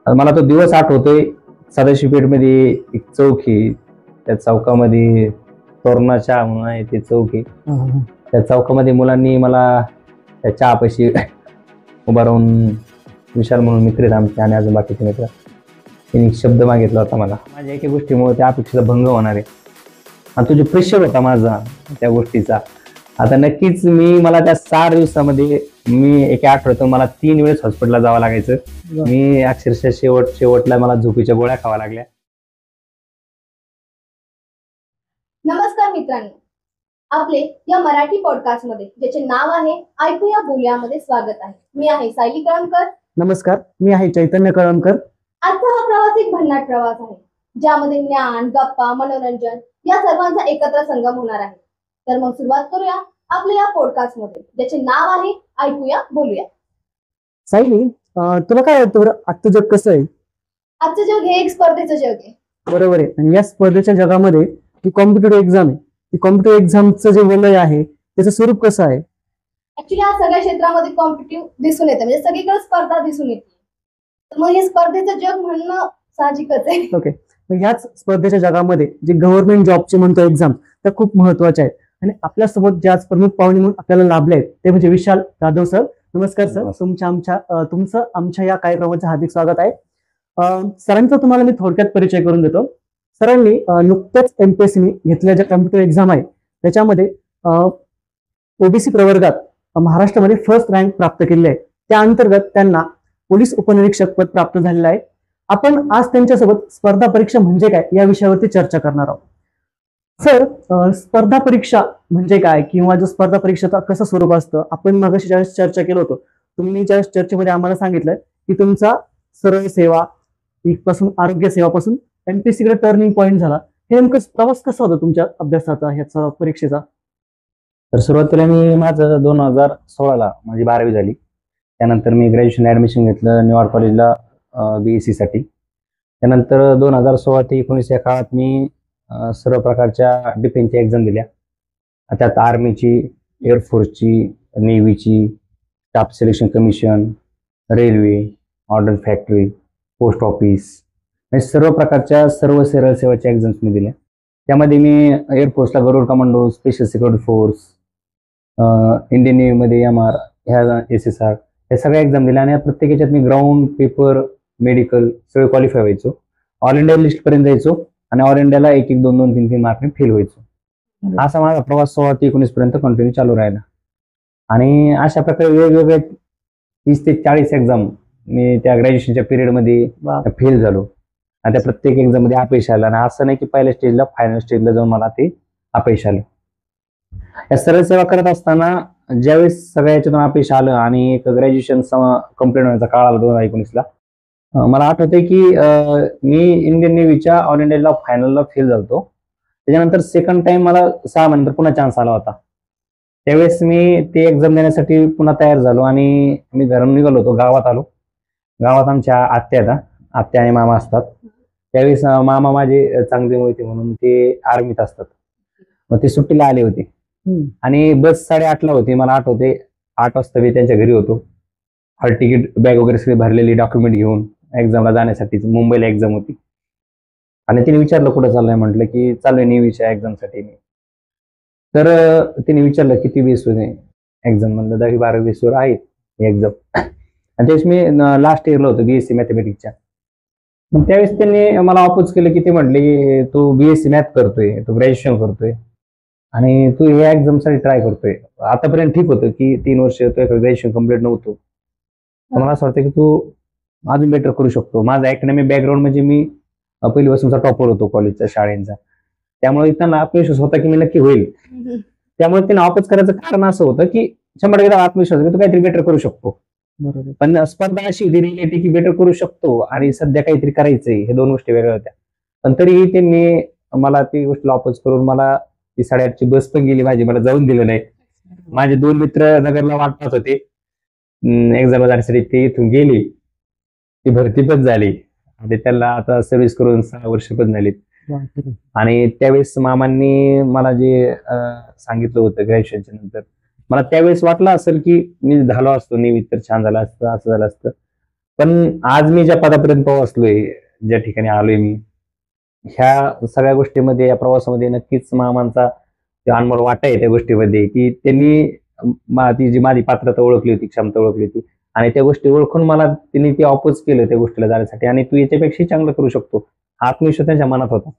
मला तो दिवस आठवतोय. सदाशिव पेठमध्ये एक चौक आहे, त्या चौकामध्ये तोरणाच्या म्हणून आहे ते चौक आहे. त्या चौकामध्ये मुलांनी मला त्या चहापाशी उभा राहून, विशाल म्हणून मित्र आहेत आमचे आणि अजून बाकीचे मित्र, त्यांनी एक शब्द मागितला होता मला. माझ्या एका गोष्टीमुळे त्या अपेक्षेचा भंग होणार आहे आणि तो जो प्रेशर होता माझा त्या गोष्टीचा, आता नक्कीच मला त्या 6 दिवसामध्ये मी एका आठवड्यातून मला 3 वेळेस हॉस्पिटलला जावं लागायचं. मी अक्षरशः शेवटला मला झोपेच्या गोळ्या खावा लागल्या. नमस्कार मित्रांनो, आपले या मराठी पॉडकास्ट मध्ये ज्याचे नाव आहे ऐकूया बोलूयामध्ये स्वागत आहे. मी आहे सायली कळमकर. नमस्कार, मी आहे चैतन्य कळमकर. आजचा हा प्रवास एक भन्नाट प्रवास आहे, ज्यामध्ये ज्ञान, गप्पा, मनोरंजन या सर्वांचा एकत्र संगम होणार आहे. तर मग सुरुवात करूया आपल्या या पॉडकास्ट मध्ये ज्याचे नाव आहे ऐकूया बोलूया. सायली, तुला काय वाटतं बरं, आजचं जग कसं आहे? आजचं जग हे एक स्पर्धेचं जग आहे. बरोबर आहे. आणि या स्पर्धेच्या जगामध्ये ही कॉम्पिटेटिव्ह एक्झाम आहे. ही कॉम्पिटेटिव्ह एक्झामचं जे वलय आहे त्याचं स्वरूप कसं आहे? ऍक्च्युली या सगळ्या क्षेत्रामध्ये कॉम्पिटिटिव्ह दिसून येते, म्हणजे सगळीकडे स्पर्धा दिसून येते. मग हे स्पर्धेचं जग म्हणणं साहजिकच आहे. ओके, मग ह्याच स्पर्धेच्या जगामध्ये जे गव्हर्नमेंट जॉबचे म्हणतो एक्झाम, त्या खूप महत्वाच्या आहेत. आणि आपल्यासोबत जे आज प्रमुख पाहुणे म्हणून आपल्याला लाभले आहेत ते म्हणजे विशाल जाधव सर. नमस्कार सर, तुमचं आमच्या या कार्यक्रमाचं हार्दिक स्वागत आहे. सरांचा तुम्हाला मी थोडक्यात परिचय करून देतो. सरांनी नुकत्याच एमपीएससीने घेतलेल्या ज्या कॉम्पिटेटिव्ह एक्झाम आहे त्याच्यामध्ये ओबीसी प्रवर्गात महाराष्ट्रामध्ये फर्स्ट रँक प्राप्त केली आहे. त्या अंतर्गत त्यांना पोलीस उपनिरीक्षक पद प्राप्त झालेलं आहे. आपण आज त्यांच्यासोबत स्पर्धा परीक्षा म्हणजे काय या विषयावरती चर्चा करणार आहोत. सर, स्पर्धा परीक्षा म्हणजे काय, किंवा जो स्पर्धा परीक्षेचा कसं स्वरूप असतं, आपण मगाशी ज्यावेळेस चर्चा केलं होतं, तुम्ही ज्या चर्चेमध्ये आम्हाला सांगितलं की तुमचा सरळ सेवा पासून आरोग्य सेवापासून एमपीएससी कडे टर्निंग पॉईंट झाला. हे नेमकं प्रवास कसा होता तुमच्या अभ्यासाचा, ह्याचा परीक्षेचा? तर सुरुवातीला माझं 2016ला माझी 12वी झाली. त्यानंतर मी ग्रॅज्युएशन ऍडमिशन घेतलं न्यूयॉर्क कॉलेजला BSc साठी. त्यानंतर 2016 ते 19 या काळात मी सर्व प्रकारच्या डिफेन्सची एक्झाम दिल्या. त्यात आर्मीची, एअरफोर्सची, नेव्हीची, staff selection commission, railway, order factory, post office, सर्व प्रकारच्या सरळ सेवाच्या एक्झाम्स मी दिल्या. त्यामध्ये मी एअरफोर्सला Garud commando, special security force, Indian नेव्हीमध्ये MR, ह्या SSR, या सगळ्या एक्झाम दिल्या. आणि प्रत्येक याच्यात मी ग्राउंड, पेपर, मेडिकल सगळे क्वालिफाय व्हायचो. ऑल इंडिया लिस्ट पर्यंत जायचो आणि ऑल इंडियाला 1-1, 2-2, 3-3 मार्कने फेल व्हायचो. असा माझा प्रवास 16 ते 19 पर्यंत कंटिन्यू चालू राहिला. आणि अशा प्रकारे वेगवेगळे 30 ते 40 एक्झाम मी त्या ग्रॅज्युएशनच्या पिरियडमध्ये फेल झालो. आणि त्या प्रत्येक एक्झाम मध्ये अपयश आलं. आणि असं नाही की पहिल्या स्टेजला, फायनल स्टेजला जाऊन मला ते अपयश आलं. या सरळ सेवा करत असताना ज्यावेळेस सगळ्या याच्यातून अपयश आलं आणि एक ग्रॅज्युएशन कंप्लीट होण्याचा काळ आला 2019ला, मला आठवतंय की मी इंडियन नेव्हीच्या ऑल इंडियाला फायनलला फेल झालो. त्याच्यानंतर सेकंड टाइम मला 6 महिन्यानंतर पुन्हा चान्स आला होता. त्यावेळेस मी ते एक्झाम देण्यासाठी पुन्हा तयार झालो आणि मी घरून निघालो होतो. गावात आलो. गावात आमच्या आत्या आणि मामा असतात. त्यावेळेस मामा माझे चांगले होते म्हणून ते आर्मीत असतात. मग ते सुट्टीला आले होते आणि बस 8:30ला होती. मला आठवते 8 वाजता मी त्यांच्या घरी होतो. हॉल तिकीट, बॅग वगैरे सगळी भरलेली, डॉक्युमेंट घेऊन एक्झामला जाण्यासाठी. मुंबईला एक्झाम होती. आणि तिने विचारलं कुठं चाललंय, म्हटलं की चाललोय नेव्हीच्या एक्झामसाठी. तर तिने विचारलं किती बेस होते एक्झाम, म्हणलं 10-12 बेसवर आहे एक्झाम. आणि त्यावेळेस मी लास्ट इयरला होतो BSc मॅथमॅटिक्सच्या. मग त्यावेळेस त्यांनी मला अपोज केलं की ते म्हटले की तू BSc मॅथ करतोय, तू ग्रॅज्युएशन करतोय आणि तू या एक्झामसाठी ट्राय करतोय. आतापर्यंत ठीक होतं की 3 वर्ष तो ग्रॅज्युएशन कम्प्लीट नव्हतं. मला असं वाटतं की तू अजून बेटर करू शकतो. माझा अकॅडमिक बॅकग्राऊंड म्हणजे मी पहिलीपासूनचा टॉपर होतो कॉलेजच्या, शाळेचा. त्यामुळे त्यांना आत्मविश्वास होता की मी नक्की होईल. त्यामुळे त्यांना अपोज करायचं कारण असं होतं की 100% आत्मविश्वास की तू काहीतरी बेटर करू शकतो. पण स्पर्धा अशी होती रिलेटिव्ह की बेटर करू शकतो आणि सध्या काहीतरी करायचंय, हे 2 गोष्टी वेगळ्या होत्या. पण तरीही त्यांनी मला ती गोष्टीला अपोज करून मला ती 8:30ची बस पण गेली माझी, मला जाऊन दिलं नाही. माझे 2 मित्र नगरला वाट पाहत होते एक्झाम जाण्यासाठी. ते इथून गेली, ती भरती पण झाली आणि त्याला आता सर्व्हिस करून 6 वर्ष पण झालीत. आणि त्यावेळेस मामांनी मला जे सांगितलं होतं ग्रॅज्युएशनच्या नंतर, मला त्यावेळेस वाटलं असेल की मी झालो असतो नेव्हीत तर छान झालं असतं, असं झालं असतं. पण आज मी ज्या पदापर्यंत पोहोचलोय, ज्या ठिकाणी आलोय मी, ह्या सगळ्या गोष्टीमध्ये, या प्रवासामध्ये नक्कीच मामांचा ते अनमोल वाटा आहे त्या गोष्टीमध्ये, की त्यांनी ती जी माझी पात्रता ओळखली होती, क्षमता ओळखली होती, आणि त्या गोष्टी ओळखून मला त्यांनी ते ऑपोज केलं त्या गोष्टीला जाण्यासाठी, आणि तू याच्यापेक्षाही चांगलं करू शकतो हा आत्मविश्वास त्यांच्या मनात होता.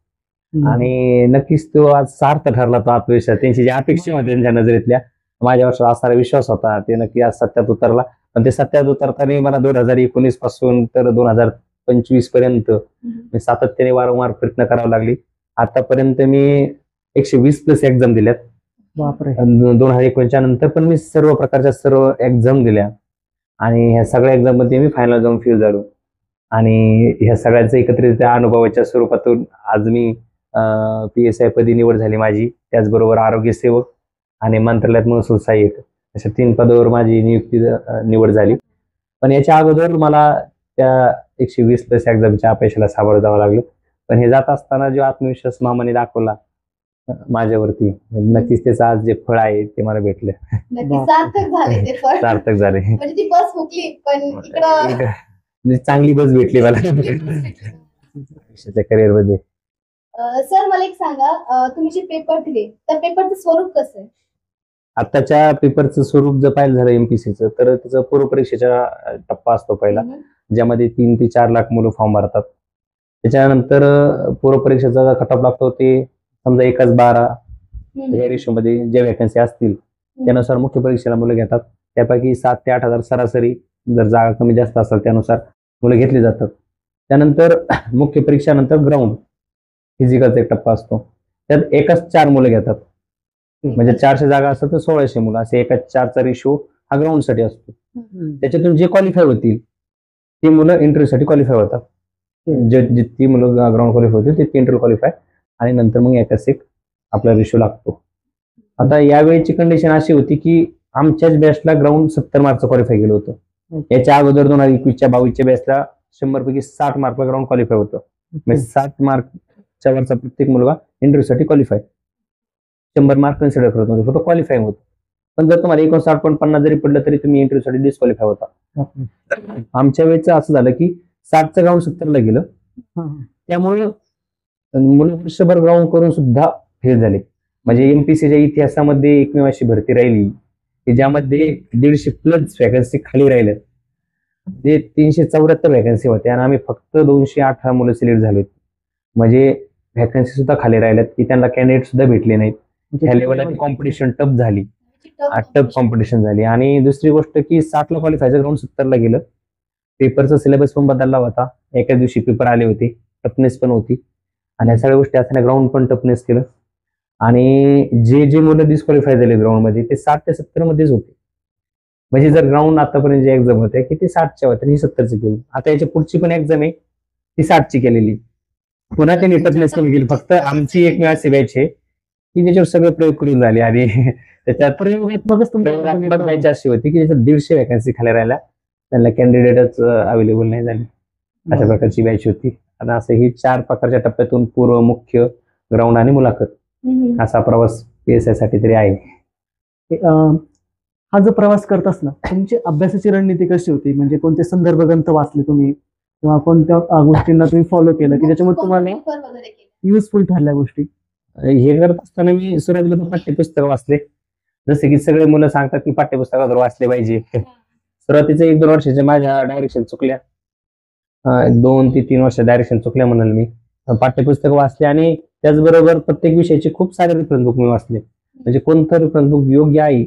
आणि नक्कीच तो आज सार्थ ठरला तो आत्मविश्वास. त्यांची जी अपेक्षा होती त्यांच्या नजरेतल्या, माझ्यावर असणारा विश्वास होता, ते नक्की आज सत्यात उतरला. पण ते सत्यात उतरताना मला 2019 पासून तर 2025 पर्यंत मी सातत्याने वारंवार प्रयत्न करावे लागले. आतापर्यंत मी 120+ एक्झाम दिल्यात. बापरे. 2019 नंतर पण मी सर्व प्रकारच्या सर्व एक्झाम दिल्या, आणि ह्या सगळ्या एक्झाम मध्ये मी फायनल जाऊन फेल झालो. आणि ह्या सगळ्याचं एकत्रित त्या अनुभवाच्या स्वरूपातून आज मी PSI पदी निवड झाली माझी, त्याचबरोबर आरोग्य सेवक आणि मंत्रालयात महसूल सहाय्यक, अशा 3 पदावर माझी निवड झाली. पण याच्या अगोदर मला त्या 120+ एक्झामच्या अपयशाला सामोरं जावं लागलं. पण हे जात असताना जो आत्मविश्वास मामाने दाखवला माझ्यावरती, नक्कीच त्याचं आज जे फळ आहे ते मला भेटलं. नक्की सार्थक झाले ते फळ. सार्थक झाले. म्हणजे ती बस हुकली, पण इकडं म्हणजे चांगली बस भेटली मला करिअर मध्ये. सर मला एक सांगा, तुम्ही जे पेपर दिले त्या पेपरचं स्वरूप कसं आहे? आताच्या पेपरचं स्वरूप जर पाहिलं झालं MPSCचं, तर त्याचं पूर्वपरीक्षेचा टप्पा असतो पहिला, ज्यामध्ये 3 ते 4 लाख मुलं फॉर्म भरतात. त्याच्यानंतर पूर्वपरीक्षेचा कट ऑफ लागतो, ते समजा 1:12 या रेशोमध्ये ज्या वॅकन्सी असतील त्यानुसार मुख्य परीक्षेला मुलं घेतात. त्यापैकी 7 ते 8 हजार सरासरी, जर जागा कमी जास्त असेल त्यानुसार मुलं घेतली जातात. त्यानंतर मुख्य परीक्षानंतर ग्राउंड फिजिकलचा एक टप्पा असतो, त्यात 1:4 मुलं घेतात. म्हणजे 400 जागा असतात तर 1600 मुलं, असे 1:4चा रेशो हा ग्राउंडसाठी असतो. त्याच्यातून जे क्वालिफाय होतील ती मुलं इंटरव्ह्यूसाठी क्वालिफाय होतात. जितकी मुलं ग्राउंड क्वालिफाय होतील तितकी इंटरव्ह्यू क्वालिफाय, आणि नंतर मग 1:1 आपला रेशो लागतो. आता यावेळीची कंडिशन अशी होती की आमच्याच बॅचला ग्राउंड 70 मार्कचं क्वालिफाय केलं होतं. याच्या अगोदर 2021च्या 22च्या बॅचला 100 पैकी 60 मार्कला ग्राउंड क्वालिफाय होतं. म्हणजे 60 मार्कच्या वरचा प्रत्येक मुलगा इंटरव्ह्यूसाठी क्वालिफाय, 100 मार्क कन्सिडर करत नव्हते, फक्त क्वालिफाय होतं. पण जर तुम्हाला 59.50 जरी पडलं तरी तुम्ही इंटरव्ह्यूसाठी डिस्क्वालिफाय होता. आमच्या वेळेचं असं झालं की 60चं ग्राउंड 70ला गेलं, त्यामुळे मुलं वर्षभर ग्राउंड करून सुद्धा फेल झाले. म्हणजे MPSCच्या इतिहासामध्ये एकमेव अशी भरती राहिली की ज्यामध्ये 150+ वॅकन्सी खाली राहिल्या. ते 374 वॅकन्सी होत्या आणि आम्ही फक्त 218 मुलं सिलेक्ट झालो. म्हणजे वॅकन्सी सुद्धा खाली राहिल्यात की त्यांना कॅन्डिडेट सुद्धा भेटले नाहीत. ह्या लेवलला कॉम्पिटिशन टफ झाली, टफ कॉम्पिटिशन झाली. आणि दुसरी गोष्ट की 60ला क्वालिफायचं ग्राउंड 70ला गेलं. पेपरचा सिलेबस पण बदलला होता, एका दिवशी पेपर आले होते, टफनेस पण होती, आणि या सगळ्या गोष्टी असताना ग्राउंड पण टफनेस केलं. आणि जे मुलं डिस्क्वालिफाय झाले ग्राउंडमध्ये ते 60 ते 70 मध्येच होते. म्हणजे जर ग्राउंड आतापर्यंत जे एक्झाम होते की ते 60च्या होत्या, ही 70ची केली. आता याच्या पुढची पण एक्झाम आहे ती 60ची केलेली, पुन्हा त्यांनी टफनेस कमी केली. फक्त आमची एक अशी बॅच आहे की ज्याच्यावर सगळे प्रयोग करून झाले, आणि त्याच्यात प्रयोगात्मक बॅच अशी होती की ज्याच्यात 150 वॅकन्सी खाली राहिल्या, त्यांना कॅन्डिडेटच अवेलेबल नाही झाले, अशा प्रकारची बॅच होती. आणि असं ही 4 प्रकारच्या टप्प्यातून पूर्व, मुख्य, ग्राउंड आणि मुलाखत असा प्रवास PSI साठी तरी आहे. हा जो प्रवास करत असला तुमची अभ्यासाची रणनीती कशी होती? म्हणजे कोणते संदर्भ ग्रंथ वाचले तुम्ही, किंवा कोणत्या गोष्टींना तुम्ही फॉलो केलं की ज्याच्यामुळे तुम्हाला युजफुल ठरल्या गोष्टी? हे करत असताना मी सुरुवातीला पाठ्यपुस्तक वाचले, जसे की सगळे मुलं सांगतात की पाठ्यपुस्तकावर वाचले पाहिजे. सुरुवातीचे 1-2 वर्षाच्या माझ्या डायरेक्शन चुकल्या, 2 ते 3 वर्ष डायरेक्शन चुकल्या म्हणाल मी. पाठ्यपुस्तक वाचले आणि त्याचबरोबर प्रत्येक विषयाचे खूप सारे रेफरन्स बुक मी वाचले. म्हणजे कोणतं रेफरन्स बुक योग्य आहे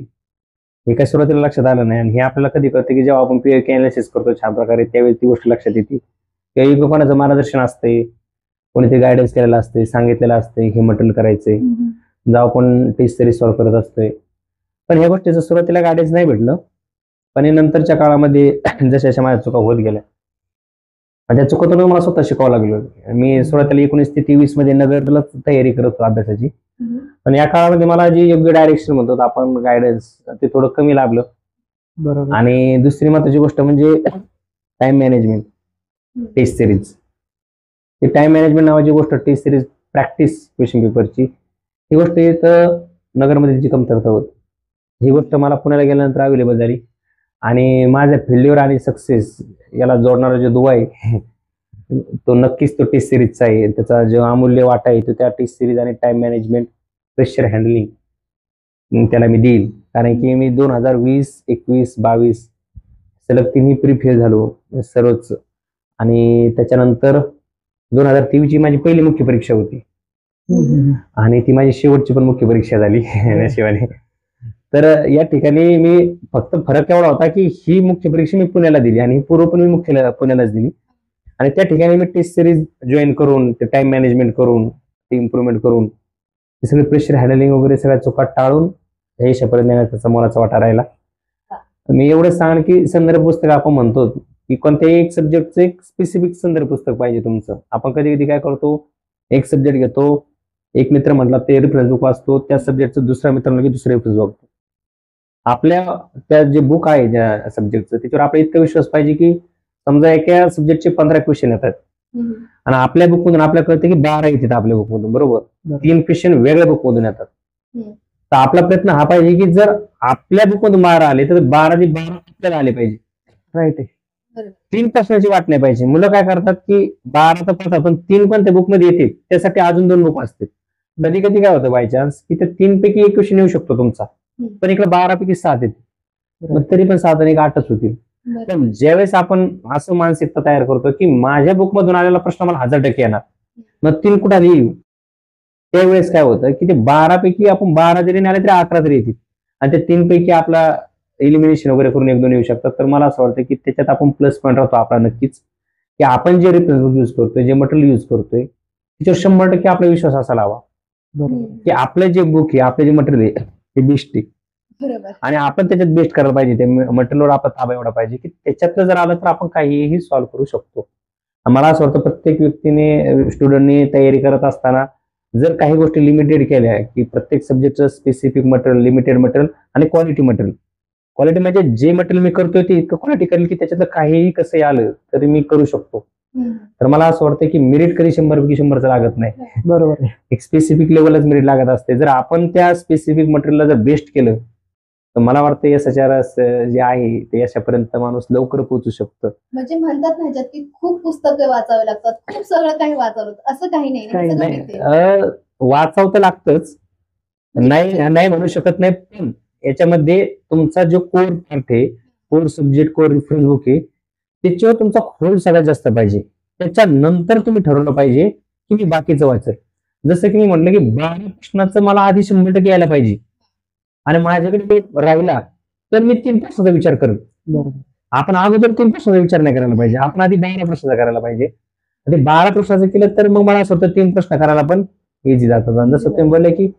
हे काय सुरुवातीला लक्षात आलं नाही. आणि हे आपल्याला कधी कळतं की जेव्हा आपण PK अनालिसिस करतो छान प्रकारे, त्यावेळी ती गोष्ट लक्षात येते. योग्य कोणाचं मार्गदर्शन असते, कोणीतरी गायडन्स केलेलं असते, सांगितलेलं असते हे मटेरियल करायचे, जेव्हा आपण टेस्ट सिरीज सॉल्व्ह करत असतोय. पण ह्या गोष्टीचं सुरुवातीला गायडन्स नाही भेटलं, पण नंतरच्या काळामध्ये जशा माझ्या चुका होत गेल्या, त्या चुकातून मला स्वतः शिकावं लागलं. मी सुरुवातीला 19 ते 23 मध्ये नगरला तयारी करत होतो अभ्यासाची, पण या काळामध्ये मला जे योग्य डायरेक्शन म्हणतो आपण गायडन्स ते थोडं कमी लाभलं. बरोबर. आणि दुसरी महत्वाची गोष्ट म्हणजे टाइम मॅनेजमेंट, टेस्ट सिरीज. ही टाइम मॅनेजमेंट नावाची गोष्ट, टेस्ट सिरीज प्रॅक्टिस क्वेश्चन पेपरची, ही गोष्ट इथं नगरमध्ये जी कमतरता होती, ही गोष्ट मला पुण्याला गेल्यानंतर अवेलेबल झाली. आणि माझ्या फेल्युअर आणि सक्सेस याला जोडणारा जो दुवा आहे तो नक्कीच तो टेस्ट सिरीजचा आहे. त्याचा जो अमूल्य वाटा आहे तो त्या टेस्ट सिरीज आणि टाइम मॅनेजमेंट, प्रेशर हँडलिंग त्याला मी देईल. कारण की मी 2020, 21, 22 सलग तिन्ही प्री फेल झालो सर्वच. आणि त्याच्यानंतर 2023 ची माझी पहिली मुख्य परीक्षा होती आणि ती माझी शेवटची पण मुख्य परीक्षा झाली नशिबाने. तर या ठिकाणी मी फक्त फरक एवढा होता की ही मुख्य परीक्षा मी पुण्याला दिली आणि पूर्व पण मी मुख्य पुण्यालाच दिली. आणि त्या ठिकाणी मी टेस्ट सिरीज जॉईन करून ते टाइम मॅनेजमेंट करून ते इम्प्रुव्हमेंट करून ते सगळे प्रेशर हँडलिंग वगैरे सगळ्या चुका टाळून हे यशापर्यंत येण्याचा मोलाचा वाटा राहिला. मी एवढंच सांगेन की संदर्भ पुस्तक आपण म्हणतो की कोणत्याही एक सब्जेक्टचं एक स्पेसिफिक संदर्भ पुस्तक पाहिजे तुमचं. आपण कधी कधी काय करतो, एक सब्जेक्ट घेतो, एक मित्र म्हटला ते रेफरन्स बुक वाचतो, त्या सब्जेक्टचं दुसरा मित्र म्हणलं की दुसरं रेफरन्स बघतो. आपल्या त्या जे बुक आहे ज्या सब्जेक्टचं त्याच्यावर आपला इतका विश्वास पाहिजे की समजा एका सब्जेक्टचे 15 क्वेश्चन येतात आणि आपल्या बुकमधून आपल्याला कळतं की 12 येतात आपल्या बुकमधून, बरोबर. 3 क्वेश्चन वेगळ्या बुकमधून येतात. तर आपला प्रयत्न हा पाहिजे की जर आपल्या बुकमधून 12 आले तर 12 आपल्याला आले पाहिजे. राईट आहे. 3 प्रश्नाची वाट नाही पाहिजे. मुलं काय करतात की 12 तर पडतात पण 3 पण त्या बुकमध्ये येते त्यासाठी अजून 2 बुक असते. कधी कधी काय होतं बाय चान्स की ते 3 पैकी एक क्वेश्चन येऊ शकतो तुमचा, पण इकडे 12 पैकी 7 येते, मग तरी पण 7 आणि 1 8च होतील. पण ज्यावेळेस आपण असं मानसिकता तयार करतो की माझ्या बुक मधून आलेला प्रश्न मला 1000% येणार, मग 3 कुठे लिहू, त्यावेळेस काय होतं की ते 12 पैकी आपण 12 जरी नाही आले तरी 11 तरी येतील आणि ते 3 पैकी आपला एलिमिनेशन वगैरे करून 1-2 येऊ शकतात. तर मला असं वाटतं की त्याच्यात आपण प्लस पॉईंट राहतो आपला नक्कीच की आपण जे रेफरन्स बुक यूज करतोय, जे मटेरियल यूज करतोय त्याच्यावर 100% आपला विश्वास असायला हवा की आपलं जे बुक आहे, आपलं जे मटेरियल आहे ते बेस्ट आहे आणि आपण त्याच्यात बेस्ट करायला पाहिजे. ते मटेरियलवर आपण ताबा एवढा पाहिजे की त्याच्यातलं जर आलं तर आपण काहीही सॉल्व्ह करू शकतो. मला असं वाटतं प्रत्येक व्यक्तीने, स्टुडंटने तयारी करत असताना जर काही गोष्टी लिमिटेड केल्या की प्रत्येक सब्जेक्टचं स्पेसिफिक मटेरियल, लिमिटेड मटेरियल आणि क्वालिटी मटेरियल. क्वालिटी म्हणजे जे मटेरियल मी करतोय ते इतकं क्वालिटी करेल की त्याच्यातलं काहीही कसंही आलं तरी मी करू शकतो. तर मला असं वाटतं की मेरिट कधी 100 पैकी 100चं लागत नाही. बरोबर आहे. एक स्पेसिफिक लेवलच मेरिट लागत असते. जर आपण त्या स्पेसिफिक मटेरियलला जर बेस्ट केलं तर मला वाटतं यशाच्या जे आहे ते यशापर्यंत माणूस लवकर पोहोचू शकतो. म्हणजे म्हणतात ना ह्याच्यात की खूप पुस्तकं वाचावे लागतात, खूप सगळं काही वाचावं लागतं, असं काही नाही ना, हे सगळं मिळते. वाचावं तर लागतच, नाही म्हणू शकत नाही, पण याच्यामध्ये तुमचा जो कोर पार्ट आहे, core subject, core reference book आहे त्याच्यावर तुमचा होल्ड सगळ्यात जास्त पाहिजे. त्याच्यानंतर तुम्ही ठरवलं पाहिजे की मी बाकीचं वाचेल. जसं की मी म्हटलं की 12 प्रश्नाचं मला आधी 100% यायला पाहिजे आणि माझ्याकडे राहिला तर मी 3 प्रश्नाचा विचार करेल. आपण अगोदर 3 प्रश्नाचा विचार नाही करायला पाहिजे, आपण आधी 12 प्रश्नाचा करायला पाहिजे. ते 12 प्रश्नाचं केलं तर मग मला असं होतं 3 प्रश्न करायला पण इझी जातात. जसं तुम्ही बोलले की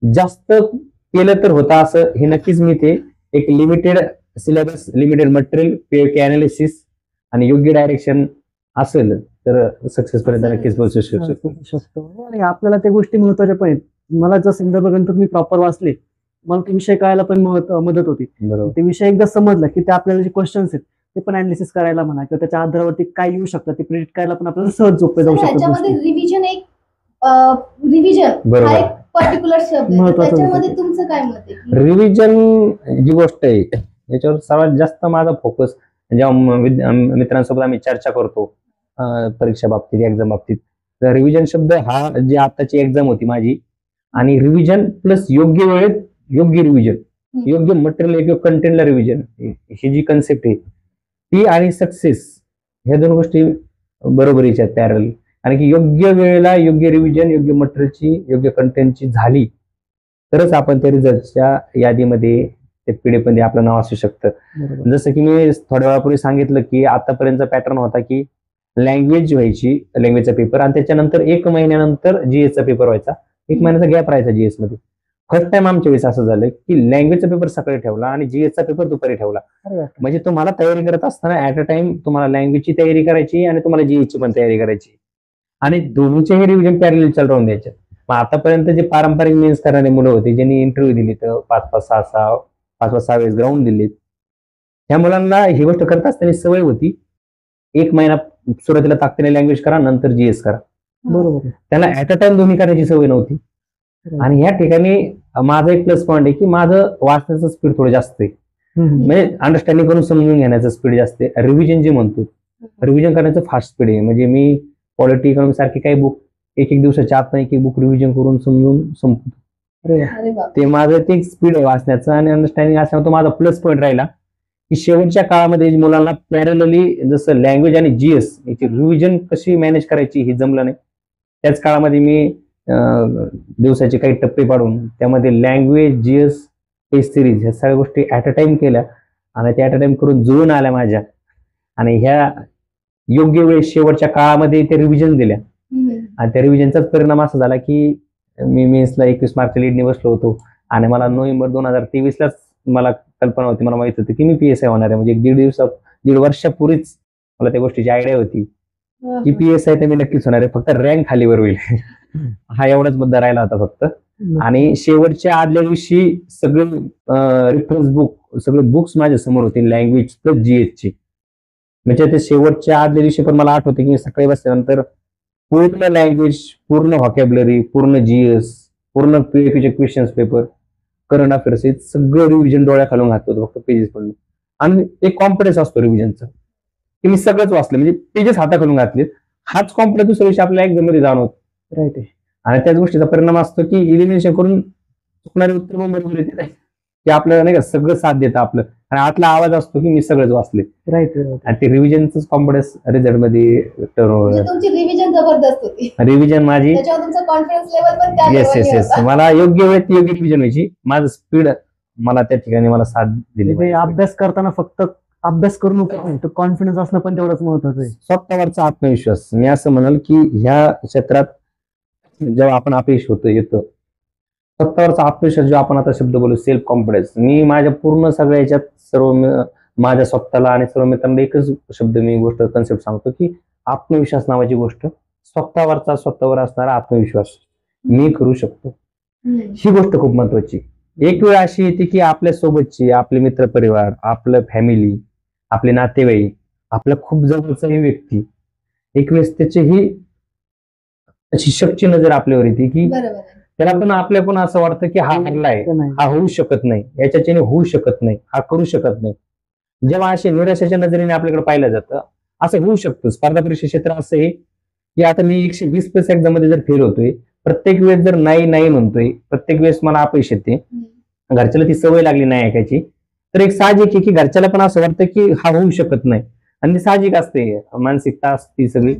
जास्त केलं तर होतं असं, हे नक्कीच मी ते एक limited syllabus, limited material, PoK analysis आणि योग्य डायरेक्शन असेल तर सक्सेस पर्यंत नक्कीच पोहोचू शकतो. आणि आपल्याला त्या गोष्टी महत्वाच्या पण आहेत. मला जर संदर्भ ग्रंथ मी प्रॉपर वाचले, मला ते विषय कळायला पण मदत होती. ते विषय एकदा समजला की ते आपल्याला जे क्वेश्चन्स आहेत ते पण अनालिसिस करायला म्हणा किंवा त्याच्या आधारावरती काय येऊ शकतं ते प्रिडिक्ट करायला पण आपल्याला सहज सोपे जाऊ शकतं. त्याच्यामध्ये रिव्हिजन रिव्हिजन हा एक पर्टिक्युलर शब्द आहे, त्याच्यामध्ये तुमचं काय मत आहे? रिव्हिजन जी गोष्ट आहे याच्यावर सर्वात जास्त माझा फोकस जेव्हा मित्रांसोबत आम्ही चर्चा करतो परीक्षा बाबतीत, एक्झाम बाबतीत, तर रिव्हिजन शब्द हा जी आताची एक्झाम होती माझी आणि रिव्हिजन प्लस योग्य वेळेत योग्य रिव्हिजन, योग्य मटेरियल, योग्य कंटेंटला रिव्हिजन, ही जी कन्सेप्ट आहे ती आणि सक्सेस ह्या 2 गोष्टी बरोबरीच्या आहेत पॅरल. आणि की योग्य वेळेला योग्य रिव्हिजन, योग्य मटेरियलची, योग्य कंटेंटची झाली तरच आपण त्या रिझल्टच्या यादीमध्ये त्या PDF मध्ये आपलं नाव असू शकतं. जसं की मी थोड्या वेळापूर्वी सांगितलं की आतापर्यंतचा पॅटर्न होता की लँग्वेज व्हायची, लँग्वेजचा पेपर आणि त्याच्यानंतर 1 महिन्यानंतर GS चा पेपर व्हायचा, 1 महिन्याचा गॅप राहायचा GS मध्ये. फर्स्ट टाइम आमच्या वेळेस असं झालं की लँग्वेजचा पेपर सकाळी ठेवला आणि GS चा पेपर दुपारी ठेवला. म्हणजे तुम्हाला तयारी करत असताना ऍट अ टाइम तुम्हाला लँग्वेजची तयारी करायची आणि तुम्हाला GS ची पण तयारी करायची आणि दोन्हीचेही रिव्हिजन पॅरलल चालू राहून द्यायचे. मग आतापर्यंत जे पारंपरिक मेन्स करणारे मुलं होते ज्यांनी इंटरव्ह्यू दिली तर 5-6 वेळेस ग्राउंड दिले, त्या मुलांना ही गोष्ट करत असताना सवय होती 1 महिना सुरुवातीला ताकदीने लँग्वेज करा, नंतर GS करा. बरोबर. त्याला ऍट अ टाइम दोन्ही करायची सवय नव्हती. आणि या ठिकाणी माझा एक प्लस पॉईंट आहे की माझं वाचण्याचं स्पीड थोडं जास्त आहे. म्हणजे अंडरस्टँडिंग करून समजून घेण्याचं स्पीड जास्त आहे. रिव्हिजन जे म्हणतो रिव्हिजन करण्याचं फास्ट स्पीड आहे. म्हणजे मी पॉलिटी इकॉनॉमी सारखे काही बुक एक दिवसाच्या आत एक बुक रिव्हिजन करून समजून संपतो. अरे बाप. ते माझं ते स्पीड आहे वाचण्याचं आणि अंडरस्टँडिंग असल्यामुळे तो माझा प्लस पॉईंट राहिला की शेवटच्या काळामध्ये मुलांना पॅरलली जसं लँग्वेज आणि जीएस याची रिव्हिजन कशी मॅनेज करायची हे जमलं नाही. त्याच काळामध्ये मी दिवसाचे काही टप्पे पाडून त्यामध्ये लँग्वेज जीएस टेस्ट सिरीज ह्या सगळ्या गोष्टी ऍट अ टाइम केल्या आणि त्या ऍट अ टाइम करून जुळून आल्या माझ्या आणि ह्या योग्य वेळेस शेवटच्या काळामध्ये ते रिव्हिजन दिल्या आणि त्या रिव्हिजनचाच परिणाम असा झाला की मी मेन्सला 21 मार्चच्या लीडने बसलो होतो आणि मला नोव्हेंबर 2023लाच मला कल्पना होती, मला माहित होती की मी PSI होणार आहे. म्हणजे दीड वर्षापूर्वीच मला त्या गोष्टीची आयडिया होती की PSI तर मी नक्कीच होणार आहे, फक्त रँक खालीवर होईल. हा एवढाच मुद्दा राहिला होता फक्त. आणि शेवटच्या आदल्या दिवशी सगळे रेफरन्स बुक सगळे बुक्स माझ्या समोर होते लँग्वेज प्लस जीएसची. म्हणजे ते शेवटच्या आदल्या दिवशी पण मला आठवते की सकाळी बसल्यानंतर पूर्ण लँग्वेज, पूर्ण व्हॉकॅब्युलरी, पूर्ण जीएस, पूर्ण PAQचे क्वेश्चन्स पेपर, करंट अफेअर्स हे सगळं रिव्हिजन डोळ्या खालून घातलं फक्त पेजेस पडलं. आणि एक कॉन्फिडन्स असतो रिव्हिजनचा की मी सगळंच वाचलं, म्हणजे पेजेस हाताखालून घातले. हाच कॉन्फिडन्स दुसऱ्या दिवशी आपल्या एक्झाम मध्ये जाणवत. राईट आहे. आणि त्याच गोष्टीचा परिणाम असतो की इलिमिनेशन करून चुकणारे उत्तर पण बरोबर येते नाही की आपल्याला नाही का सगळं साथ देतं आपलं आणि आतला आवाज असतो की मी सगळंच वाचले. राईट. आणि ते रिव्हिजनच कॉन्फिडन्स रिझल्ट मध्ये म्हणजे तुमची रिव्हिजन जबरदस्त होती. रिव्हिजन माझी त्याच्यावर तुमचा कॉन्फिडन्स लेवल पण त्या येस लेवलनी येस येस होता. मला योग्य वेळेत योग्य रिव्हिजन व्हायची. माझं स्पीड मला त्या ठिकाणी मला साथ दिली. म्हणजे अभ्यास करताना फक्त अभ्यास करून उपयोग नाही, तर कॉन्फिडन्स असणं पण तेवढंच महत्वाचं आहे. स्वतःवरचा आत्मविश्वास. मी असं म्हणाल की ह्या क्षेत्रात जेव्हा आपण अपयश येतो स्वतःवरचा आत्मविश्वास जो आपण आता शब्द बोलू सेल्फ कॉन्फिडन्स, मी माझ्या पूर्ण सगळ्या याच्यात माझ्या स्वतःला आणि सर्व मित्रांना एकच शब्द मी गोष्ट कन्सेप्ट सांगतो की आत्मविश्वास नावाची गोष्ट, स्वतःवर असणारा आत्मविश्वास, मी करू शकतो, ही गोष्ट खूप महत्वाची. एक वेळ अशी येते की आपल्या सोबतची आपले मित्र परिवार, आपलं फॅमिली, आपले नातेवाईक, आपल्या खूप जवळचाही व्यक्ती एक वेळेस त्याची ही अशी शक्ती नजर आपल्यावर येते की बरोबर. त्याला पण आपल्या पण असं वाटतं की हा हरलाय, हा होऊ शकत नाही, याच्याने होऊ शकत नाही, हा करू शकत नाही. जेव्हा असे निराशाच्या नजरेने आपल्याकडे पाहिलं जातं, असं होऊ शकतं. स्पर्धा परीक्षा क्षेत्र असं आहे की आता मी 120 प्लस एक्झाम मध्ये जर फेल होतोय, प्रत्येक वेळेस जर नाही म्हणतोय, प्रत्येक वेळेस मला अपयश येते, घरच्याला ती सवय लागली नाही ऐकायची, तर एक साहजिक आहे की घरच्याला पण असं वाटतं की हा होऊ शकत नाही. आणि साहजिक असते, मानसिकता असते सगळी,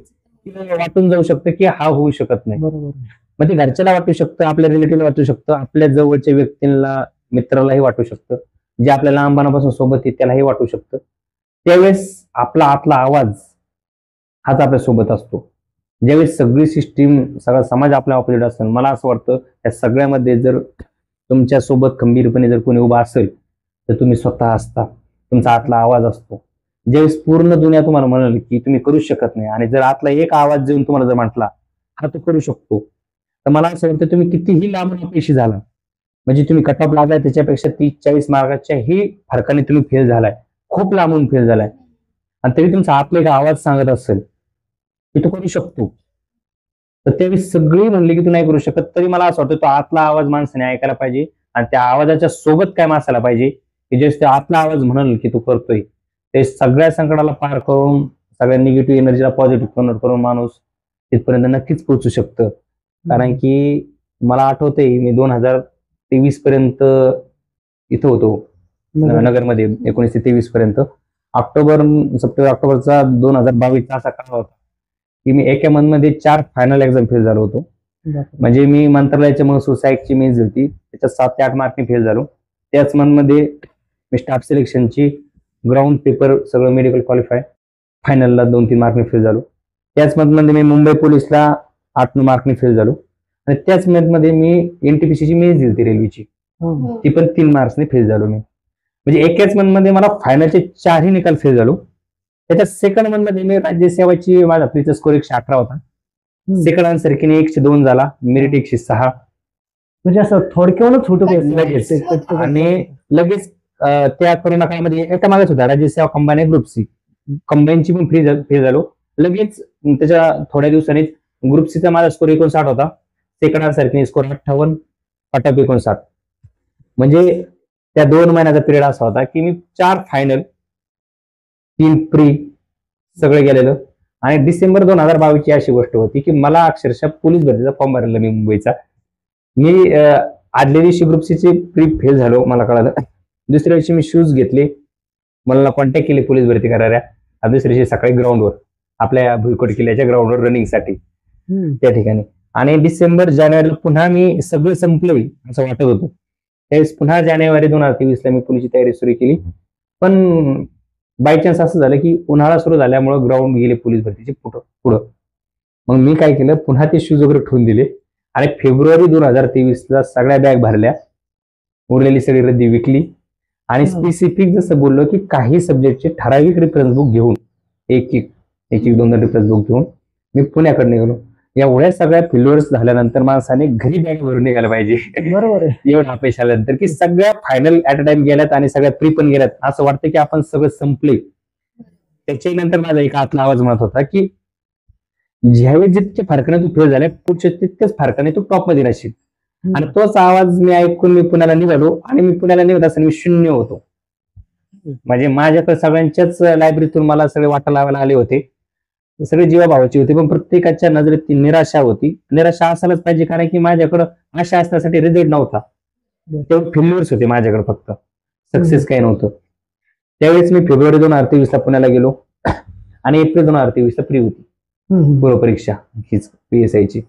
वाटून जाऊ शकतं की हा होऊ शकत नाही. बरोबर. मग ते घरच्याला वाटू शकतं, आपल्या रिलेटिव्हला वाटू शकतं, आपल्या जवळच्या व्यक्तींना, मित्रालाही वाटू शकतं, जे आपल्या लहानपणापासून सोबत आहे त्यालाही वाटू शकतं. त्यावेळेस आपला आतला आवाज हाच आपल्या सोबत असतो. ज्यावेळेस सगळी सिस्टीम, सगळा समाज आपल्या ऑपोजिट असतो, मला असं वाटतं त्या सगळ्यामध्ये जर तुमच्या सोबत खंबीरपणे जर कोणी उभा असेल तर तुम्ही स्वतः असता, तुमचा आतला आवाज असतो. ज्यावेळेस पूर्ण दुनिया तुम्हाला म्हणाल की तुम्ही करू शकत नाही आणि जर आतला एक आवाज देऊन तुम्हाला जर म्हटला हा तो करू शकतो, तर मला असं वाटतं तुम्ही कितीही लांबून अपयशी झाला, म्हणजे तुम्ही कट ऑफ लागलाय त्याच्यापेक्षा 30-40 मार्काच्या ही फरकाने तुम्ही फेल झालाय, खूप लांबून फेल झालाय, आणि तरी तुमचा आतला एक आवाज सांगत असेल की तू करू शकतो, तर त्यावेळी सगळी म्हणली की तू नाही करू शकत, तरी मला असं वाटतं तो आतला आवाज माणसाने ऐकायला पाहिजे. आणि त्या आवाजाच्या सोबत काय असायला पाहिजे की जे ते आतला आवाज म्हणाल की तू करतोय, ते सगळ्या संकटाला पार करून, सगळ्या निगेटिव्ह एनर्जीला पॉझिटिव्ह कन्वर्ट करून माणूस तिथपर्यंत नक्कीच पोहोचू शकतं. कारण की मला आठवतंय मी 2023 पर्यंत इथं होतो नगरमध्ये, 19 ते 23 पर्यंत. सप्टेंबर ऑक्टोबरचा 2022 असा काळ होता की मी एका मंथमध्ये 4 फायनल एक्झाम फेल झालो होतो. म्हणजे मी मंत्रालयाच्या महसूल सहाय्यकची मेन्स होती, त्याच्यात 7 ते 8 मार्कने फेल झालो. त्याच मंथमध्ये मी स्टाफ सिलेक्शनची ग्राउंड पेपर सगळं मेडिकल क्वालिफाय फायनलला 2-3 मार्कने फेल झालो. त्याच मंथमध्ये मी मुंबई पोलीसला 8-9 मार्कने फेल झालो. आणि त्याच मंथमध्ये मी NTPCची मेन्स दिली होती रेल्वेची, ती पण 3 मार्क्सने फेल झालो मी. म्हणजे एकाच मंथमध्ये मला फायनलचे 4ही निकाल फेल झालो. त्याच्या सेकंड मंथमध्ये मी राज्यसेवाची माझा प्रीचा स्कोर 118 होता, सेकंड आन्सर की 102 झाला, मेरिट 106. म्हणजे असं थोडक्यावरच होतो लगेच. आणि लगेच त्या कोरोना काळामध्ये एका मागच होता राज्यसेवा कंबाईन ग्रुप सी, कंबाईनची पण फेल झालो लगेच. त्याच्या थोड्या दिवसांनी ग्रुप सीचा माझा स्कोर 59 होता, सेकंड आन्सर की स्कोर 58, कट ऑफ 59. म्हणजे त्या 2 महिन्याचा पिरियड असा होता की मी 4 फायनल 3 प्री सगळे गेलेलो. आणि डिसेंबर 2022 ची अशी गोष्ट होती की मला अक्षरशः पोलीस भरतीचा फॉर्म भरलेला मी मुंबईचा. मी आदल्या दिवशी ग्रुप सी ची प्री फेल झालो मला कळालं. दुसऱ्या दिवशी मी शूज घेतले, मला कॉन्टॅक्ट केले पोलीस भरती करायला. आणि दुसऱ्या दिवशी सकाळी ग्राउंडवर आपल्या भुईकोट किल्ल्याच्या ग्राउंडवर रनिंगसाठी त्या ठिकाणी. आणि डिसेंबर जानेवारीला पुन्हा मी सगळं संपलंय असं वाटत होतं. त्यावेळेस पुन्हा जानेवारी 2023 ला मी पोलीसची तयारी सुरू केली. पण बाय चान्स असं झालं की उन्हाळा सुरू झाल्यामुळे ग्राउंड गेले पोलीस भरतीचे पुढं. मग मी काय केलं, पुन्हा ते शूज वगैरे ठेवून दिले आणि फेब्रुवारी 2023 ला सगळ्या बॅग भरल्या, उरलेली सगळी रद्दी विकली. आणि स्पेसिफिक जसं बोललो की काही सब्जेक्टचे ठराविक रेफरन्स बुक घेऊन एक 2 रेफरन्स बुक घेऊन मी पुण्याकडे निघालो. एवढ्या सगळ्या फेल्युअर्स झाल्यानंतर माणसाने घरी बॅग भरून निघायला पाहिजे. बरोबर आहे. एवढा अपयश आल्यानंतर की सगळ्या फायनल ऍट अ टाइम गेल्यात आणि सगळ्या प्री पण गेल्यात, असं वाटतं की आपण सगळं संपले. त्याच्याही नंतर माझा एक आतला आवाज म्हणत होता की ज्यावेळी जितक्या फरकाने तू फेल झाल्या पुढच्या तितक्याच फरकाने तू टॉप मध्ये राहशील. आणि तोच आवाज मी ऐकून मी पुण्याला निघालो. आणि मी पुण्याला निघत असताना मी शून्य होतो. म्हणजे माझ्याकडे सगळ्यांच्याच लायब्ररीतून मला सगळे वाटा लावायला आले होते, सगळे जीवाभावाची होते, पण प्रत्येकाच्या नजरेत ती निराशा होती. निराशा असायलाच पाहिजे, कारण की माझ्याकडं आशा असण्यासाठी रिझल्ट नव्हता, तेवढे फेल्युअर्स होते माझ्याकडे, फक्त सक्सेस काही नव्हतं. त्यावेळेस मी फेब्रुवारी 2023 ला पुण्याला गेलो आणि एप्रिल 2023 ला प्री होती पूर्व परीक्षा हीच PSI ची.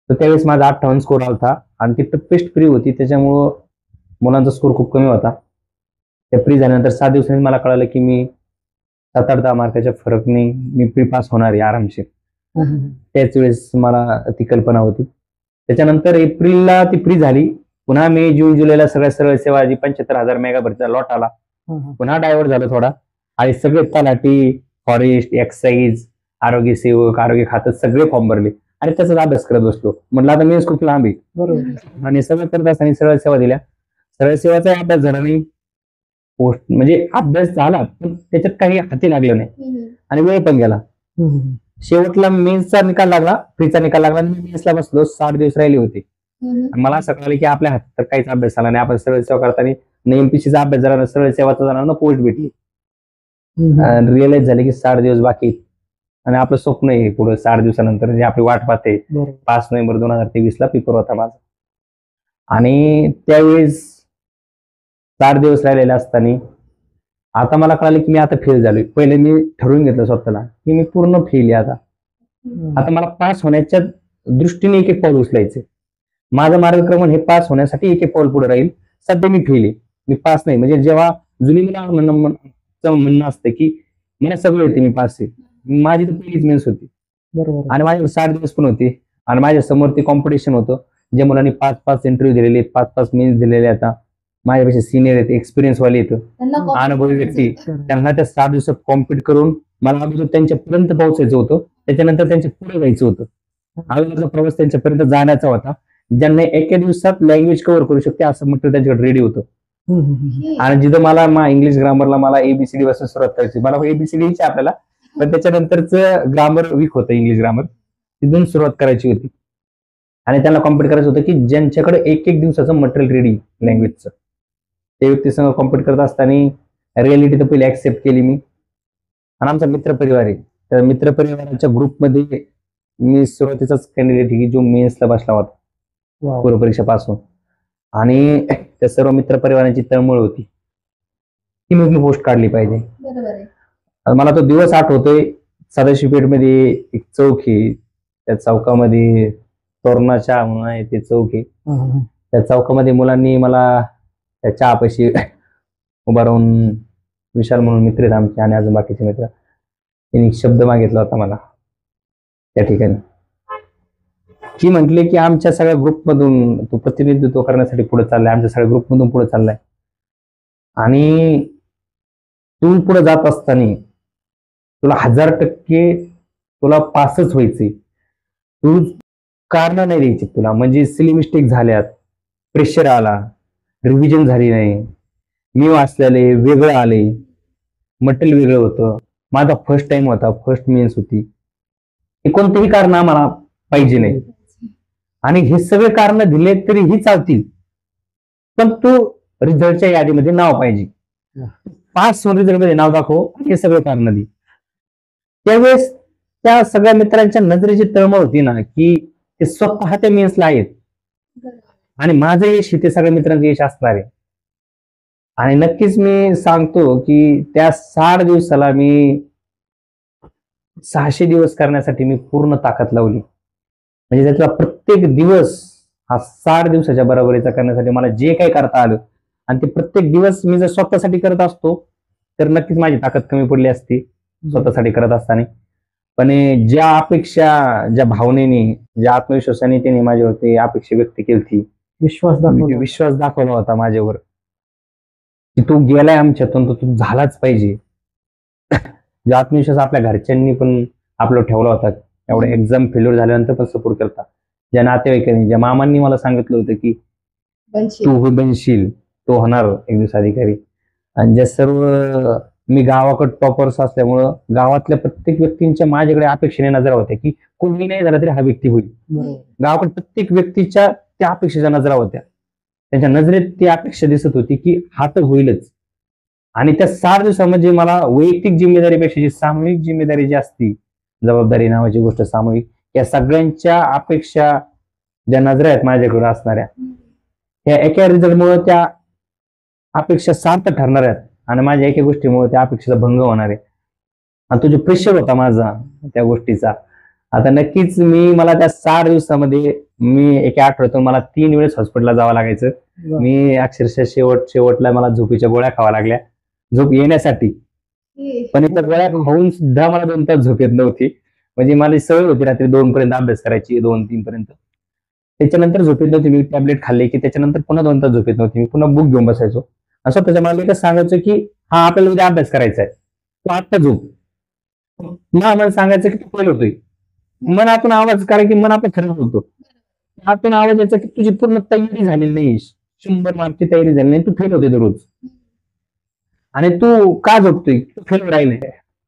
तर त्यावेळेस माझा 58 स्कोर आला होता आणि ती टफेस्ट प्री होती, त्याच्यामुळं मुलांचा स्कोर खूप कमी होता. त्या प्री झाल्यानंतर 7 दिवसांनी मला कळालं की मी 7-8-10 मार्काच्या फरकने मी प्री पास होणार आहे आरामशीर. त्याच वेळेस मला ती कल्पना होती. त्याच्यानंतर एप्रिलला ती प्री झाली. पुन्हा मे जून जुलैला सगळ्या सरळ सेवा 75,000 मेगा भरतीचा लॉट आला. पुन्हा डायव्हर्ट झालं थोडा आणि सगळे तलाठी, फॉरेस्ट, एक्साईज, आरोग्य सेवक, आरोग्य खातं सगळे फॉर्म भरले आणि त्याचाच अभ्यास करत बसलो. म्हटलं आता मेन्स खूप लांब आहे. बरोबर. आणि सगळं करत असताना सरळ सेवा दिल्या. सरळ सेवाचा अभ्यास झाला नाही, पोस्ट म्हणजे अभ्यास झाला पण त्याच्यात काही हाती लागलं नाही आणि वेळ पण गेला. शेवटला मेन्सचा निकाल लागला, प्रीचा निकाल लागला आणि मी मेन्सला बसलो. 60 दिवस राहिले होते. मला असं कळलं की आपल्या हातात तर काहीच अभ्यास झाला नाही. आपण सरळ सेवा करताना एमपीसीचा अभ्यास झाला ना, सरळ सेवाचा झाला ना, पोस्ट भेटली. रिअलाइज झाले की 60 दिवस बाकी आणि आपलं स्वप्न आहे पुढे 60 दिवसानंतर जे आपली वाट पाहते. 5 नोव्हेंबर 2023 ला पेपर होता माझा. आणि त्यावेळेस 4 दिवस राहिलेले असताना आता मला कळालं की मी आता फेल झालोय. पहिले मी ठरवून घेतलं स्वतःला की मी पूर्ण फेल आहे. आता मला पास होण्याच्या दृष्टीने एक पाऊल उचलायचे. माझं मार्गक्रमण हे पास होण्यासाठी एक पाऊल पुढे राहील. सध्या मी फेल आहे, मी पास नाही. म्हणजे जेव्हा जुनी मला म्हणणं असतं की मला सगळं येते, मी पास आहे, माझी तर पहिलीच मेन्स होती. बरोबर. आणि माझ्याकडे 60 दिवस पण होते आणि माझ्या समोर ते कॉम्पिटिशन होतं. जे मुलांनी 5-5 इंटरव्ह्यू दिलेले, 5-5 मेन्स दिलेले, आता माझ्यापेक्षा सिनियर आहेत, एक्सपिरियन्स वाले येतं, अनुभवी व्यक्ती, त्यांना त्या 60 दिवसात कॉम्पिट करून मला अगोदर त्यांच्यापर्यंत पोहोचायचं होतं, त्याच्यानंतर त्यांच्या पुढे जायचं होतं. अगोदरचा प्रवास त्यांच्यापर्यंत जाण्याचा होता. ज्यांना एका दिवसात लँग्वेज कव्हर करू शकते असं म्हटलं त्यांच्याकडे रेडी होतं. आणि जिथं मला इंग्लिश ग्रामरला मला ABCD पासून सुरुवात करायची. मला ABCD आपल्याला, पण त्याच्यानंतरचं ग्रामर वीक होतं, इंग्लिश ग्रामर, तिथून सुरुवात करायची होती. आणि त्यांना कॉम्पिट करायचं होतं की ज्यांच्याकडे एक दिवसाचं मटेरियल रेडी लँग्वेजचं, त्या व्यक्तीसंग कॉम्पिट करत असताना रिअलिटी तर पहिले ऍक्सेप्ट केली मी. आणि आमचा मित्रपरिवार आहे, त्या मित्रपरिवाराच्या ग्रुपमध्ये मी सुरुवातीचाच कॅन्डिडेट की जो मेन्सला बसला होता पूर्व परीक्षा पासून. आणि त्या सर्व मित्रपरिवारांची तळमळ होती की मग मी पोस्ट काढली पाहिजे. मला तो दिवस आठवतोय. सदाशिवपेठमध्ये एक चौक आहे, त्या चौकामध्ये तोरणाच्या म्हणून आहे ते चौक आहे. त्या चौकामध्ये मुलांनी मला त्या चहापाशी उभा राहून, विशाल म्हणून मित्र आहेत आमचे आणि अजून बाकीचे मित्र, त्यांनी शब्द मागितला होता मला त्या ठिकाणी, की म्हटले की आमच्या सगळ्या ग्रुपमधून तू प्रतिनिधित्व करण्यासाठी पुढे चाललाय, आमच्या सगळ्या ग्रुपमधून पुढे चाललाय आणि तू पुढे जात असताना तुला 1000% तुला पासच व्हायचे. तू कारण नाही द्यायची तुला, म्हणजे सिली मिस्टेक झाल्यात, प्रेशर आला, रिव्हिजन झाली नाही, मी वाचलेले वेगळं आले, मटेरियल वेगळं होतं, माझा फर्स्ट टाइम होता, फर्स्ट मेन्स होती, हे कोणतेही कारण आम्हाला पाहिजे नाही. आणि हे सगळे कारण दिले तरीही चालतील, पण तू रिझल्टच्या यादीमध्ये नाव पाहिजे. पास रिझल्ट मध्ये नाव दाखव, हे सगळं कारण दे. त्यावेळेस त्या सगळ्या मित्रांच्या नजरेची तळमळ होती ना, की ते स्वतः त्या मेन्सला आहेत आणि माझं यश ते सगळ्या मित्रांचं यश असणार आहे. आणि नक्कीच मी सांगतो की त्या 60 दिवसाला मी 600 दिवस करण्यासाठी मी पूर्ण ताकद लावली. म्हणजे त्यातला प्रत्येक दिवस हा 60 दिवसाच्या बरोबरीचा करण्यासाठी मला जे काही करता आलं, आणि ते प्रत्येक दिवस मी जर स्वतःसाठी करत असतो तर नक्कीच माझी ताकद कमी पडली असती स्वतःसाठी करत असताना. पण ज्या अपेक्षा, ज्या भावनेने, ज्या आत्मविश्वासाने त्यांनी माझ्यावरती अपेक्षा व्यक्त केली ती, विश्वास दाखवला होता माझ्यावर की तू गेलाय आमच्यातून तर तू झालाच पाहिजे. जो आत्मविश्वास आपल्या घरच्यांनी पण आपलं ठेवला होता, एवढं एक्झाम फेल्युअर झाल्यानंतर पण सपोर्ट करता, ज्या नातेवाईकांनी, ज्या मामांनी मला सांगितलं होतं की तू बनशील, तो होणार एक दिवस अधिकारी. आणि ज्या सर्व, मी गावाकडे टॉपर्स असल्यामुळं गावातल्या प्रत्येक व्यक्तींच्या माझ्याकडे अपेक्षेने नजरा होत्या की कोणी नाही झाला तरी हा व्यक्ती होईल. गावाकडे प्रत्येक व्यक्तीच्या त्या अपेक्षेच्या नजरा होत्या. त्यांच्या नजरेत ती अपेक्षा दिसत होती की हा तर होईलच. आणि त्या 60 दिवसामध्ये मला वैयक्तिक जिम्मेदारीपेक्षा जी सामूहिक जिम्मेदारी जी असती, जबाबदारी नावाची गोष्ट सामूहिक, या सगळ्यांच्या अपेक्षा ज्या नजरा आहेत माझ्याकडे असणाऱ्या, त्या एका रिझल्टमुळे त्या अपेक्षा सार्थ ठरणार आहेत आणि माझ्या एका गोष्टीमुळे त्या अपेक्षेचा भंग होणार आहे. आणि तो जो प्रेशर होता माझा त्या गोष्टीचा, आता नक्कीच मला त्या 60 दिवसामध्ये मी एका आठवड्यातून मला 3 वेळेस हॉस्पिटलला जावं लागायचं. मी अक्षरशः शेवटला मला झोपेच्या गोळ्या खावा लागल्या झोप येण्यासाठी. पण इतर गोळ्या खाऊन सुद्धा मला 2 तास झोप येत नव्हती. म्हणजे मला सवय होती रात्री 2 पर्यंत अभ्यास करायची, 2-3 पर्यंत. त्याच्यानंतर झोप येत नव्हती. मी टॅबलेट खाल्ले की त्याच्यानंतर पुन्हा 2 तास झोप येत नव्हती. मी पुन्हा बुक घेऊन बसायचो. असं त्याच्या मला एकच सांगायचं की हा आपल्याला उद्या अभ्यास करायचा आहे, तो आत्ता झोप. मला सांगायचं की तू फेल होतोय. मनातून आवाज, कारण की मन आपलं खरं होतो, आतून आवाज यायचा की तुझी पूर्ण तयारी झालेली नाही, 100 मार्कची तयारी झाली नाही, तू फेल होते दररोज आणि तू का झोपतोय, तू फेल राहिले.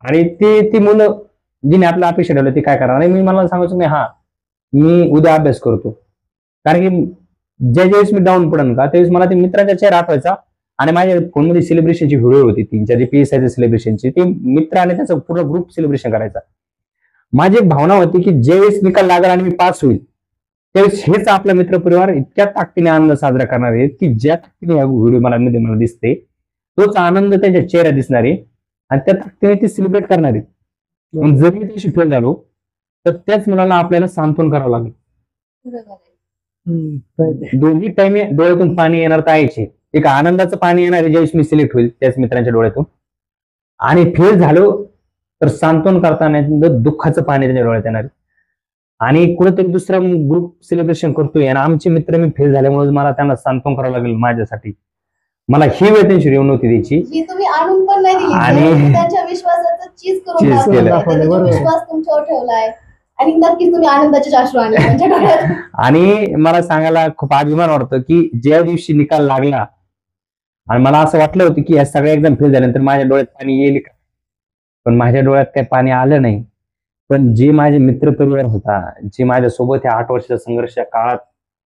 आणि ती मुलं जिने आपल्या अपेक्षा ठेवल्या ते काय करणार. आणि मी मला सांगायचं नाही, हा मी उद्या अभ्यास करतो. कारण की ज्या वेळेस मी डाऊन पडन का त्यावेळेस मला ते मित्राच्या चेहरा आठवायचा. आणि माझ्या फोनमध्ये सेलिब्रेशनची व्हिडिओ होती 3-4 PSI सेलिब्रेशनची, ते मित्र आणि त्याचा पूर्ण ग्रुप सेलिब्रेशन करायचा. माझी एक भावना होती की ज्यावेळेस निकाल लागला आणि मी पास होईल त्यावेळेस हेच आपला मित्रपरिवार इतक्या ताकदीने आनंद साजरा करणार आहे की ज्या ताकदीने व्हिडिओ मला दिसते तोच आनंद त्यांच्या चेहऱ्यात दिसणार आहे आणि त्या ताकदीने ते सेलिब्रेट करणार आहे. जरी ते फेल झालो तर त्याच मुलाला आपल्याला सांत्वन करावं लागेल. दोन्ही टाइम डोळ्यातून पाणी येणार तर यायचे. एक आनंदाचं पाणी येणार आहे ज्यावेळेस मी सिलेक्ट होईल त्याच मित्रांच्या डोळ्यातून, आणि फेल झालो तर सांत्वन करताना दुःखाचं पाणी त्यांच्या डोळ्यात येणार आहे. आणि कुठेतरी दुसरा ग्रुप सेलिब्रेशन करतोय आणि आमचे मित्र मी फेल झाल्यामुळे मला त्यांना सांत्वन करावं लागेल माझ्यासाठी. मला ही वेळ त्यांची येऊन नव्हती द्यायची. तुम्ही आणून पण नाही दिली आणि त्यांच्या विश्वासाचं चीज करून चीज दाखवलंय. केलं. त्यांनी जो विश्वास तुमच्यावर ठेवलाय आणि नक्कीच तुम्ही आनंदाचे अश्रू आणले त्यांच्या डोळ्यात. आणि मला सांगायला खूप अभिमान वाटतो की ज्या दिवशी निकाल लागला आणि मला असं वाटलं होतं की या सगळ्या एक्झाम फेल झाल्यानंतर माझ्या डोळ्यात पाणी येईल का, पण माझ्या डोळ्यात काही पाणी आलं नाही. पण जे माझे मित्रपरिवार होता, जे माझ्यासोबत या 8 वर्षाच्या संघर्षाच्या काळात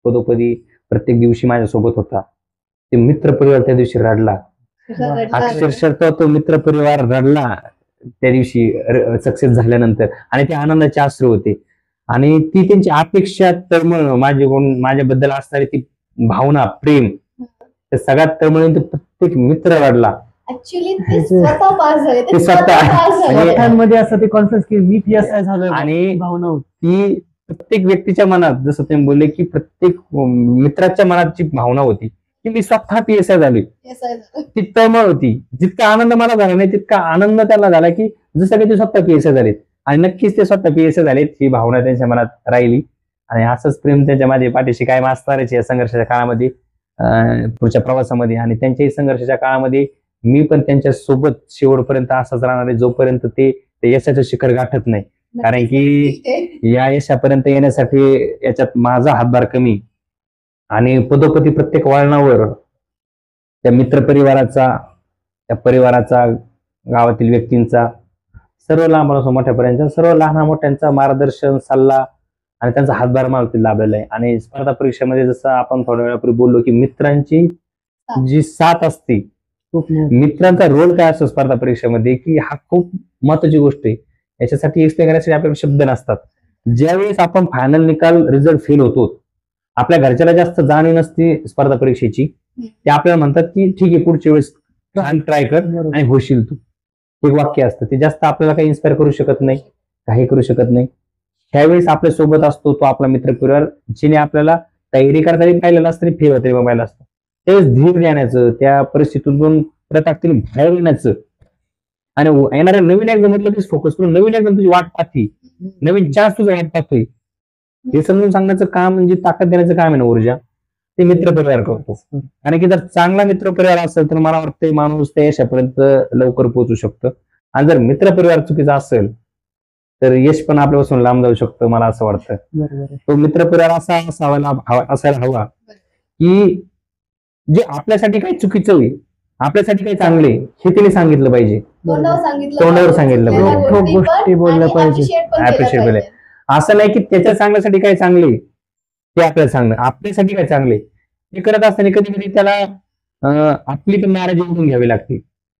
पदोपदी प्रत्येक दिवशी माझ्यासोबत होता, ते मित्रपरिवार त्या दिवशी रडला. अक्षरशः तो मित्रपरिवार रडला त्या दिवशी सक्सेस झाल्यानंतर. आणि ते आनंदाचे अश्रू होते. आणि ती त्यांची अपेक्षा तळमळ, माझ्याबद्दल असणारी ती भावना, प्रेम, त्या सगळ्यात तळमळीने तो प्रत्येक मित्र रडला. ऍक्च्युली ते स्वतः पास झाले, ते स्वतः स्वतःमध्ये असं ते कॉन्फिडन्स की मी PSI झालोय आणि भावना होती. ती प्रत्येक व्यक्तीच्या मनात, जसं तुम्ही बोलले की प्रत्येक मित्राच्या मनात जी भावना होती की मी स्वतः PSI झाली, ती तळमळ होती. जितका आनंद मला झाला नाही तितका आनंद त्याला झाला की जसं काही ते स्वतः PSI झाले. आणि नक्कीच ते स्वतः PSI झालेत ही भावना त्यांच्या मनात राहिली. आणि असंच प्रेम त्यांच्या माझ्या पाठीशी कायम असणारच या संघर्षाच्या काळामध्ये, पुढच्या प्रवासामध्ये. आणि त्यांच्याही संघर्षाच्या काळामध्ये मी पण त्यांच्या सोबत शेवटपर्यंत असाच राहणार आहे जोपर्यंत ते यशाचं शिखर गाठत नाही. कारण की या यशापर्यंत येण्यासाठी याच्यात माझा हातभार कमी. आणि पदोपदी प्रत्येक वळणावर त्या मित्रपरिवाराचा, त्या परिवाराचा, गावातील व्यक्तींचा, सर्व लहानपासून मोठ्यापर्यंत सर्व लहान मोठ्यांचा मार्गदर्शन, सल्ला आणि त्यांचा हातभार मला लाभलेला आहे. आणि स्पर्धा परीक्षेमध्ये जसं आपण थोड्या वेळापूर्वी बोललो की मित्रांची जी साथ असते, खूप मित्रांचा रोल काय असतो स्पर्धा परीक्षेमध्ये, की हा खूप महत्वाची गोष्ट आहे. याच्यासाठी एक्सप्लेन करण्यासाठी आपल्याकडे शब्द नसतात. ज्यावेळेस आपण फायनल निकाल रिझल्ट फेल होतो, आपल्या घरच्याला जास्त जाणीव नसते स्पर्धा परीक्षेची. ते आपल्याला म्हणतात की ठीक आहे, पुढच्या वेळेस ट्राय कर बरोबर. आणि होशील तू. एक वाक्य असतं, ते जास्त आपल्याला काही इन्स्पायर करू शकत नाही, काही करू शकत नाही. त्यावेळेस आपल्या सोबत असतो तो आपला मित्र परिवार, जिने आपल्याला तयारी करताना पाहिलेलं असतं आणि फेल तरी पाहिलं असतं. त्यावेळेस धीर देण्याचं, त्या परिस्थितीतून ताकदीने बाहेर येण्याचं आणि येणाऱ्या नवीन एक्झाम मधलं फोकस करून नवीन एक्झाम तुझी वाट पाहते, नवीन चान्स तुझा वाट पाहतोय, हे समजून सांगण्याचं काम म्हणजे ताकद देण्याचं काम आहे ना, ऊर्जा ते मित्र परिवार करतो. आणि की जर चांगला मित्र परिवार असेल तर मला वाटतं माणूस त्या यशापर्यंत लवकर पोहोचू शकतं. आणि जर मित्र परिवार चुकीचा असेल तर यश पण आपल्यापासून लांब जाऊ शकतं, मला असं वाटतं. बरोबर. तो मित्र परिवार असायला हवा की जे आपल्यासाठी काही चुकीचं होईल, आपल्यासाठी काही चांगले हे तिने सांगितलं पाहिजे, तोंडावर सांगितलं पाहिजे, गोष्टी बोलल्या पाहिजे, अप्रिशिएट केलं. असं नाही की त्याच्या चांगल्यासाठी काय चांगले ते आपल्याला सांगणं, आपल्यासाठी काय चांगले हे करत असताना कधी कधी त्याला आपली पण नाराजी उडून घ्यावी लागते.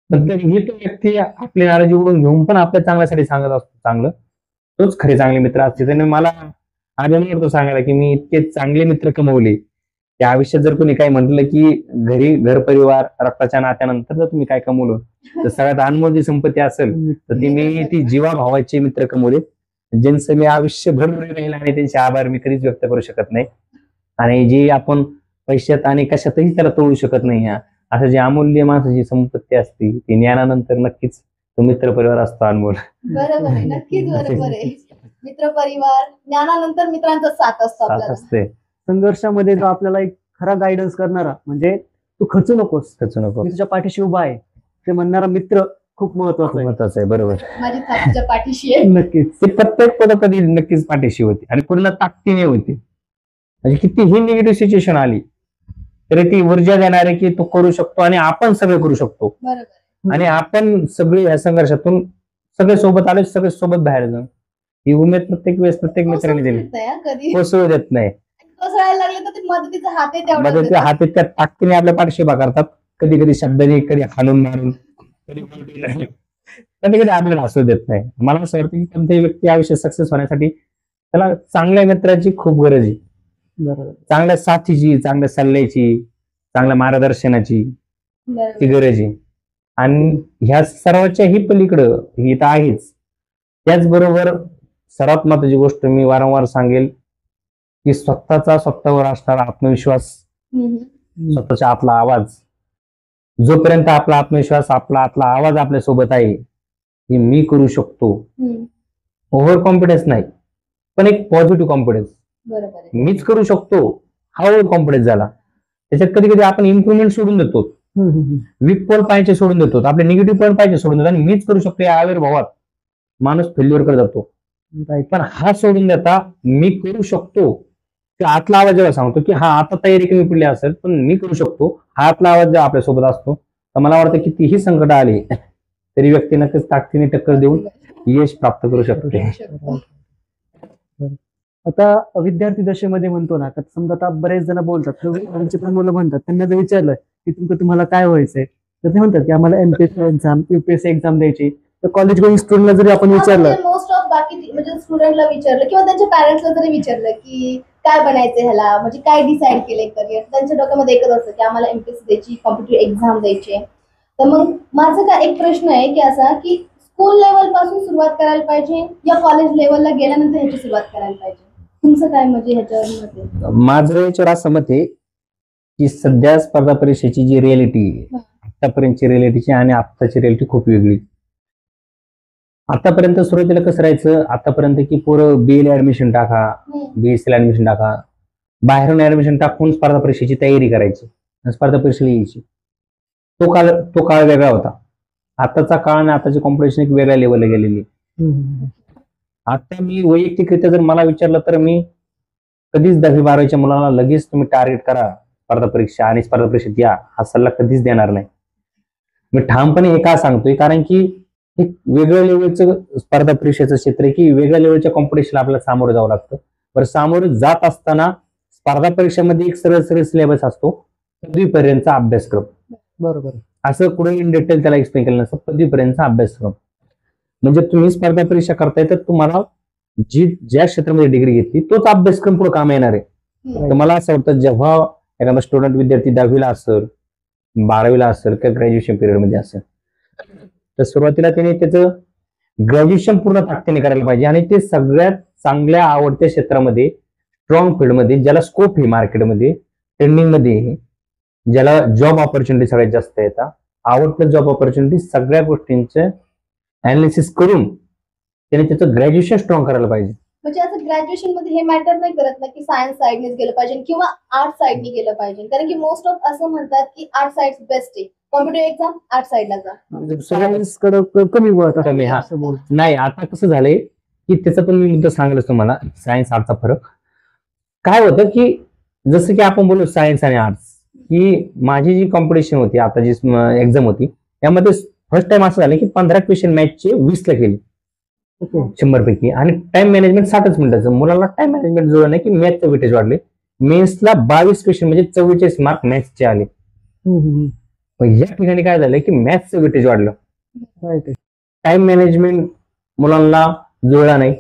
पण तरीही तो व्यक्ती आपली नाराजी उडून घेऊन पण आपल्या चांगल्यासाठी सांगत असतो चांगलं, तोच खरे चांगले मित्र असते. त्याने मला आनंद वाटतो सांगायला की मी इतके चांगले मित्र कमवले. त्या आयुष्यात जर कोणी काही म्हटलं की घर परिवार रक्ताच्या नात्यानंतर जर तुम्ही काय कमवलं तर सगळ्यात अनमोल जी संपत्ती असेल तर ती जीवा भावाचे मित्र कमवले, ज्यांचं मी आयुष्यभर राहील आणि त्यांचे आभार मी कधीच व्यक्त करू शकत नाही. आणि जी आपण पैशात आणि कशातही त्याला तोडू शकत नाही. असं जे अमूल्य माणसाची संपत्ती असते ती ज्ञानानंतर नक्कीच तो मित्र परिवार असतो अनमोल. बरोबर आहे, नक्कीच बरोबर आहे. मित्र परिवार ज्ञानानंतर मित्रांचा साथ असतो आपल्याला. असते संघर्षामध्ये जो आपल्याला एक खरा गायडन्स करणारा, म्हणजे तू खचू नकोस, मी तुझ्या पाठीशी उभा आहे, ते म्हणणारा मित्र खूप महत्वाचा आहे. बरोबर, माझी साथ तुझ्या पाठीशी आहे. नक्कीच. ते प्रत्येक पदार्थात नक्कीच पाठीशी होती आणि पूर्ण ताकदीने होती. म्हणजे कितीही निगेटिव्ह सिच्युएशन आली तरी ती ऊर्जा देणार आहे की तो करू शकतो आणि आपण सगळे करू शकतो. बरोबर. आणि आपण सगळे या संघर्षातून सगळे सोबत आले, सगळे सोबत बाहेर जाऊन ही उमेद प्रत्येक वेळेस प्रत्येक मित्राने दिली, कधी कोसळू देत नाही. कोसळायला लागले तर ते मदतीचा हात आहे तेवढा मदतीच्या हातात त्या ताकदीने आपल्या पाठीशी उभा करतात. कधी कधी शब्दाने, कधी हाणून मारून, कधी कधी आपल्याला हसू देत नाही. मला असं वाटतं की कोणत्याही व्यक्ती आयुष्यात सक्सेस होण्यासाठी त्याला चांगल्या मित्राची खूप गरज आहे, बरोबर. चांगल्या साथीची, चांगल्या सल्ल्याची, चांगल्या मार्गदर्शनाची ती गरज आहे. आणि ह्या सर्वांच्या ही पलीकडं ही तर आहेच. त्याचबरोबर सर्वात महत्वाची गोष्ट मी वारंवार सांगेल की स्वतःवर असणारा आत्मविश्वास, स्वतःचा आतला आवाज, जोपर्यंत आपला आत्मविश्वास, आपला आतला आवाज आपल्या सोबत आहे की मी करू शकतो, ओव्हर कॉन्फिडन्स नाही पण एक पॉझिटिव्ह कॉन्फिडन्स, मीच करू शकतो हा ओव्हर कॉन्फिडन्स झाला. त्याच्यात कधी कधी आपण इम्प्रुव्हमेंट सोडून देतो, वीक पॉईंट पाहिजे सोडून देतो, आपले निगेटिव्ह पॉईंट पाहिजे सोडून देतो आणि मीच करू शकतो या आविर्भावात माणूस फेल्युअर करत जातो. पण हा सोडून देता मी करू शकतो ते आतला आवाज जेव्हा सांगतो की हा आता तयारी कमी पडली असेल पण मी करू शकतो, हा आतला आवाज जेव्हा आपल्या सोबत असतो तर मला वाटतं की तीही संकट आली तरी व्यक्ती नक्कीच ताकदीने टक्कर देऊन यश प्राप्त करू शकते. आता विद्यार्थी दशेमध्ये म्हणतो ना, समजा आता बरेच जण बोलतात, त्यांची पण मुलं म्हणतात, त्यांना जर विचारलं की तुम्हाला काय व्हायचंय तर ते म्हणतात की आम्हाला एमपीएससी एक्झाम, युपीएससी एक्झाम द्यायची. तर कॉलेज गोईंग स्टुडंटला जरी आपण विचारलं, मोस्ट ऑफ बाकी म्हणजे स्टुडंटला विचारलं किंवा त्यांच्या पॅरेंट्सला जरी विचारलं की काय बनायचं ह्याला, म्हणजे काय डिसाईड केलंय करिअर, त्यांच्या डोक्यामध्ये एकच असतं की आम्हाला एमपीएससी द्यायची, कॉम्पिटिटिव्ह एक्झाम द्यायची. तर मग माझं काय एक प्रश्न आहे की असा की स्कूल लेवल पासून सुरुवात करायला पाहिजे या कॉलेज लेवलला गेल्यानंतर ह्याची सुरुवात करायला पाहिजे, तुमचं काय म्हणजे ह्याच्यावर? माझं याच्यावर असं मत आहे की सध्या स्पर्धा परीक्षेची जी रियालिटी आहे, आतापर्यंतची रियालिटीची आणि आत्ताची रियालिटी खूप वेगळी. आतापर्यंत सुरुवातीला कसं राहायचं, आतापर्यंत की पोरं बीए ऍडमिशन टाका, बीएससी ला ऍडमिशन टाका, बाहेरून ऍडमिशन टाकून स्पर्धा परीक्षेची तयारी करायची, स्पर्धा परीक्षेला यायची. तो काळ वेगळा होता. आताचा काळ आणि आताची कॉम्पिटिशन एक वेगळ्या लेवलला गेलेली. आता मी वैयक्तिकरित्या जर मला विचारलं तर मी कधीच 10वी-12वीच्या मुलाला लगेच तुम्ही टार्गेट करा स्पर्धा परीक्षा आणि स्पर्धा परीक्षेत या हा सल्ला कधीच देणार नाही. मी ठामपणे हे का सांगतोय, कारण की एक वेगळ्या लेवलचं स्पर्धा परीक्षेचं क्षेत्र आहे की वेगळ्या लेवलच्या कॉम्पिटिशनला आपल्याला सामोरं जावं लागतं. बरं, सामोरं जात असताना स्पर्धा परीक्षेमध्ये एक सरळ सिलेबस असतो पदवीपर्यंतचा अभ्यासक्रम. बरोबर. असं कुठे इन डिटेल त्याला एक्सप्लेन केलं नसतं. पदवीपर्यंतचा अभ्यासक्रम म्हणजे तुम्ही स्पर्धा परीक्षा करताय तर तुम्हाला ज्या क्षेत्रामध्ये डिग्री घेतली तोच अभ्यासक्रम पुढे काम येणार आहे. तर मला असं वाटतं जेव्हा एखादा स्टुडंट विद्यार्थी 10वीला असेल, 12वीला असेल किंवा ग्रॅज्युएशन पिरियड मध्ये असेल तर सुरुवातीला त्याने त्याचं ग्रॅज्युएशन पूर्ण ताकदीने करायला पाहिजे आणि ते सगळ्यात चांगल्या आवडत्या क्षेत्रामध्ये, स्ट्रॉंग फील्डमध्ये, ज्याला स्कोप आहे मार्केटमध्ये, ट्रेंडिंग मध्ये, ज्याला जॉब ऑपॉर्च्युनिटी सगळ्यात जास्त येतात, आवडत्या जॉब ऑपॉर्च्युनिटी, सगळ्या गोष्टींचे अनालिसिस करून त्याने त्याचं ग्रॅज्युएशन स्ट्रॉंग करायला पाहिजे. म्हणजे असं ग्रॅज्युएशन मध्ये हे मॅटर नाही करत ना की सायन्स साईडनेच गेलं पाहिजे किंवा आर्ट साईडने गेलं पाहिजे, कारण की मोस्ट ऑफ असं म्हणतात की आर्ट साईड बेस्ट आहे, कॉम्प्युटर एक्झाम आर्ट साईडला जा. सायन्स कडे कमी वळत कमी, हा. असं बोल. नाही, आता कसं झालंय की त्याचा पण मी मुद्दा सांगेल तुम्हाला. सायन्स आर्टचा फरक काय होतं की जसं की आपण बोललो सायन्स आणि आर्ट्स, की माझी जी कॉम्पिटिशन होती, आता जी एक्झाम होती, त्यामध्ये फर्स्ट टाइम असं झालं की 15 क्वेश्चन मॅथचे 20 ला केली, 100 पैकी, आणि टाइम मॅनेजमेंट 60 मिनिटाचं. मुलांना टाइम मॅनेजमेंट जुळलं नाही की मॅथचं वेटेज वाढले. मेन्सला 22 क्वेश्चन म्हणजे 44 मार्क मॅथ्सचे आले. मग या ठिकाणी काय झालं की मॅथ्सचं वेटेज वाढलं, टाइम मॅनेजमेंट मुलांना जुळला नाही,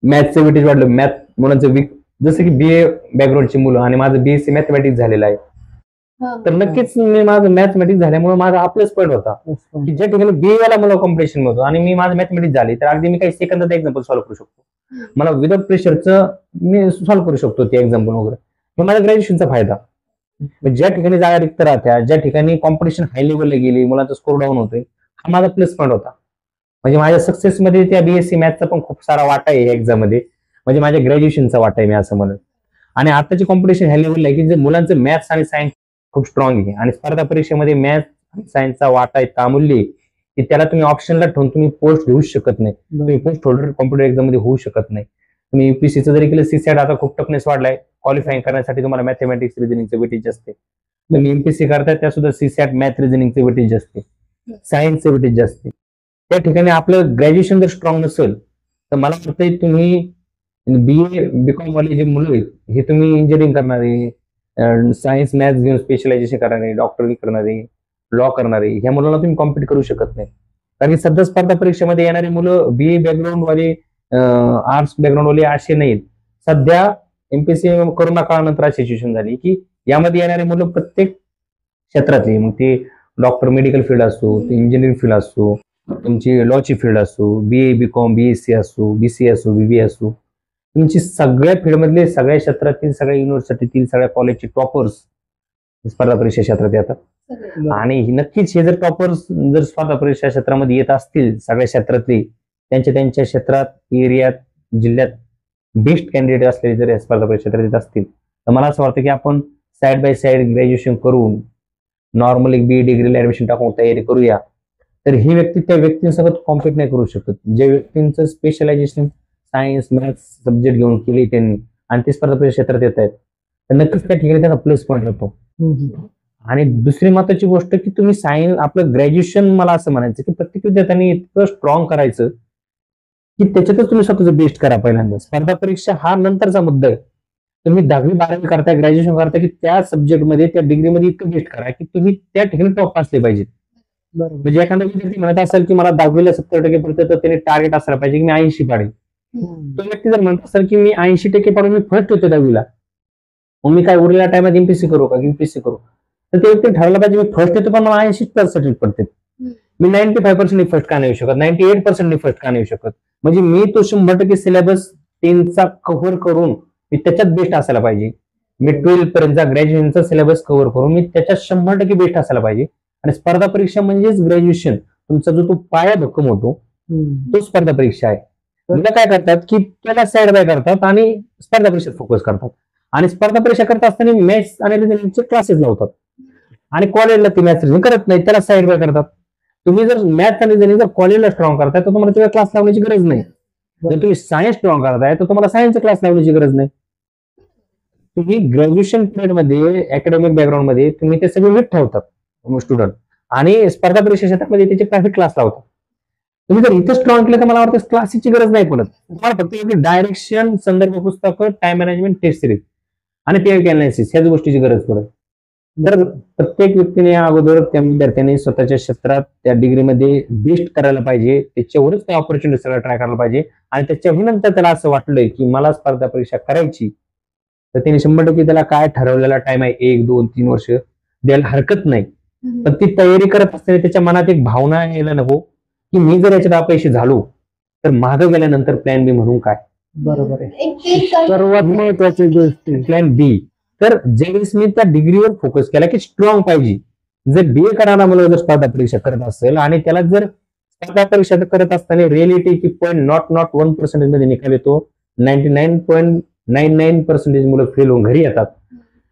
मॅथ्सचं वेटेज वाढलं, मॅथ मुलांचं वीक. जसं की बीए बॅकग्राऊंडची मुलं आणि माझं बीएससी मॅथमॅटिक्स झालेलं आहे, तर नक्कीच मी माझं मॅथमॅटिक्स झाल्यामुळे माझा हा प्लस पॉईंट होता की ज्या ठिकाणी बीए वाला मला कॉम्पिटिशन होतं आणि मी माझं मॅथमॅटिक्स झाली तर अगदी मी काही सेकंदात एक्झाम्पल सॉल्व्ह करू शकतो. मला विदाउट प्रेशरचं मी सॉल्व्ह करू शकतो ते एक्झाम्पल वगैरे. हे माझ्या ग्रॅज्युएशनचा फायदा. ज्या ठिकाणी जागा रिक्त राहत्या, ज्या ठिकाणी कॉम्पिटिशन हाय लेवलला गेली, मुलांचा स्कोर डाऊन होतोय, हा माझा प्लस पॉईंट होता. म्हणजे माझ्या सक्सेसमध्ये त्या बीएससी मॅथचा पण खूप सारा वाटा आहे एक्झाम मध्ये, म्हणजे माझ्या ग्रॅज्युएशनचा वाटा आहे मी असं म्हणून. आणि आताची कॉम्पिटिशन हाय लेवलला आहे की जे मुलांचं मॅथ्स आणि सायन्स खूप स्ट्रॉंग आहे आणि स्पर्धा परीक्षेमध्ये मॅथ्स आणि सायन्सचा वाटा इतका अमूल्य आहे की त्याला तुम्ही ऑप्शनला ठेवून तुम्ही पोस्ट घेऊ शकत नाही. तुम्ही पोस्ट होल्डर कॉम्प्युटर एक्झाम मध्ये होऊ शकत नाही. तुम्ही युपीएससीचं जरी केलं, सीसॅट आता खूप टफनेस वाढलाय, क्वालिफाईंग करण्यासाठी तुम्हाला मॅथमॅटिक्स रिझनिंगचं वेटेज असते. तुम्ही एमपीएससी करताय त्या सुद्धा सीसॅट मॅथ रिझनिंगचं वेटेज असते, सायन्सचं वेटेज असते. त्या ठिकाणी आपलं ग्रॅज्युएशन जर स्ट्रॉंग नसेल तर मला वाटतंय तुम्ही बीए बीकॉम वाले जे मुलं आहेत हे तुम्ही इंजिनिअरिंग करणारे, सायन्स मॅथ्स घेऊन स्पेशलायझेशन करणारे, डॉक्टरी करणारे, लॉ करणारे, ह्या मुलांना तुम्ही कॉम्पिट करू शकत नाही. कारण की सध्या स्पर्धा परीक्षेमध्ये येणारे मुलं बीए बॅकग्राऊंड वाले, आर्ट्स बॅकग्राऊंड वाले असे नाहीत. सध्या एमपीएससी कोरोना काळानंतर अशी सिच्युएशन झाली की यामध्ये येणारे मुलं प्रत्येक क्षेत्रातले, मग ते डॉक्टर मेडिकल फील्ड असो, ते इंजिनिअरिंग फील्ड असो, तुमची लॉची फील्ड असो, बीए बीकॉम बीएससी असो, बीसीए असो, बीबीए असो, तुमची सगळ्या फील्डमधले, सगळ्या क्षेत्रातील, सगळ्या युनिव्हर्सिटीतील, सगळ्या कॉलेजचे टॉपर्स स्पर्धा परीक्षा क्षेत्रात येतात. आणि नक्कीच हे जर टॉपर्स जर स्पर्धा परीक्षा क्षेत्रामध्ये येत असतील सगळ्या क्षेत्रातले, त्यांच्या क्षेत्रात, एरियात, जिल्ह्यात बेस्ट कॅन्डिडेट असलेले जर स्पर्धा परीक्षा क्षेत्रात येत असतील तर मला असं वाटतं की आपण साईड बाय साईड ग्रॅज्युएशन करून नॉर्मल एक बीए डिग्रीला ऍडमिशन टाकून तयारी करूया. तर ही व्यक्ती त्या व्यक्तींसोबत कॉम्पिट नाही करू शकत. ज्या व्यक्तींचं स्पेशलायझेशन सायन्स मॅथ्स सब्जेक्ट घेऊन केले त्यांनी आणि ते स्पर्धा परीक्षा क्षेत्रात येत आहेत तर नक्कीच त्या ठिकाणी त्याचा प्लस पॉईंट होतो. आणि दुसरी महत्वाची गोष्ट की तुम्ही सायन्स आपलं ग्रॅज्युएशन, मला असं म्हणायचं की प्रत्येक विद्यार्थ्यांनी इतकं स्ट्रॉंग करायचं की त्याच्यातच तुम्ही स्वतःचं बेस्ट करा. पहिल्यांदा स्पर्धा परीक्षा हा नंतरचा मुद्दा आहे. तुम्ही 10वी 12वी करताय, ग्रॅज्युएशन करताय की त्या सब्जेक्टमध्ये, त्या डिग्रीमध्ये इतकं बेस्ट करा की तुम्ही त्या ठिकाणी टॉप असले पाहिजे. म्हणजे एखादा विद्यार्थी म्हणत असेल की मला 10वीला 70% पडतं तर त्याने टार्गेट असायला पाहिजे की मी 80 पाडेल. तो व्यक्ती जर म्हणत असेल की मी 80% पाडून मी फर्स्ट होतो 10वीला, मग मी काय उरलेल्या टाइमात एमपीएससी करू का यूपीएससी करू, तर ते व्यक्ती ठरवलं पाहिजे मी फर्स्ट येतो पण मला 80% पडते, मी 95% फर्स्ट का नाही येऊ शकत, 98% फर्स्ट का नाही येऊ शकत. म्हणजे मी तो 100% सिलेबस 10चा कव्हर करून मी त्याच्यात बेस्ट असायला पाहिजे. मी 12 पर्यंतचा ग्रॅज्युएशनचा सिलेबस कव्हर करून मी त्याच्यात 100% बेस्ट असायला पाहिजे. आणि स्पर्धा परीक्षा म्हणजेच ग्रॅज्युएशन, तुमचा जो तो पाया भक्कम होतो तो स्पर्धा परीक्षा आहे. मुलं काय करतात की त्याला साईड बाय करतात आणि स्पर्धा परीक्षेत फोकस करतात. आणि स्पर्धा परीक्षा करत असताना मॅथ्स आणि रिझनिंगचे क्लासेस लावतात आणि कॉलेजला ती मॅथ्स रिझनिंग करत नाही, त्याला साईड बाय करतात. तुम्ही जर मॅथ्स आणि रिझनिंग जर कॉलेजला स्ट्रॉंग करताय तर तुम्हाला त्याचा क्लास लावण्याची गरज नाही. जर तुम्ही सायन्स स्ट्रॉंग करताय तर तुम्हाला सायन्सचा क्लास लावण्याची गरज नाही. तुम्ही ग्रॅज्युएशन पिरियड मध्ये अकॅडमिक बॅकग्राऊंड मध्ये तुम्ही ते सगळे वीट ठेवतात स्टुडंट, आणि स्पर्धा परीक्षा क्षेत्रामध्ये त्याचे प्रायव्हेट क्लास लावतात. तुम्ही जर इथं स्ट्रॉंग केलं तर मला वाटतं क्लासेसची गरज नाही पडत. तुम्हाला फक्त डायरेक्शन, संदर्भ पुस्तकं, टाइम मॅनेजमेंट, टेस्ट सिरीज आणि पीआयक्यू अनालिसिस ह्याच गोष्टीची गरज पडत. तर प्रत्येक व्यक्तीने अगोदर त्या विद्यार्थ्यांनी स्वतःच्या क्षेत्रात त्या डिग्रीमध्ये बेस्ट करायला पाहिजे, त्याच्यावरच त्या ऑपॉर्च्युनिटी सगळं ट्राय करायला पाहिजे. आणि त्याच्यानंतर त्याला असं वाटलंय की मला स्पर्धा परीक्षा करायची, तर त्याने 100% त्याला काय ठरवलेला टाइम आहे 1, 2, 3 वर्ष द्यायला हरकत नाही. पण ती तयारी करत असताना त्याच्या मनात एक भावना यायला नको की मी जर याच्यात अपयशी झालो तर मागं गेल्यानंतर प्लॅन बी म्हणून काय. बरोबर आहे. एक ते सर्वात महत्वाची गोष्ट. प्लॅन बी. तर ज्यावेळेस मी त्या डिग्रीवर फोकस केला की स्ट्रॉंग पाहिजे. जर BA करणारा मुलगा जर स्पर्धा परीक्षा करत असेल आणि त्याला जर स्पर्धा परीक्षा करत असताना रिअलिटी की 0.01% मध्ये निकाल येतो, 99.99% मुलं फेल होऊन घरी येतात.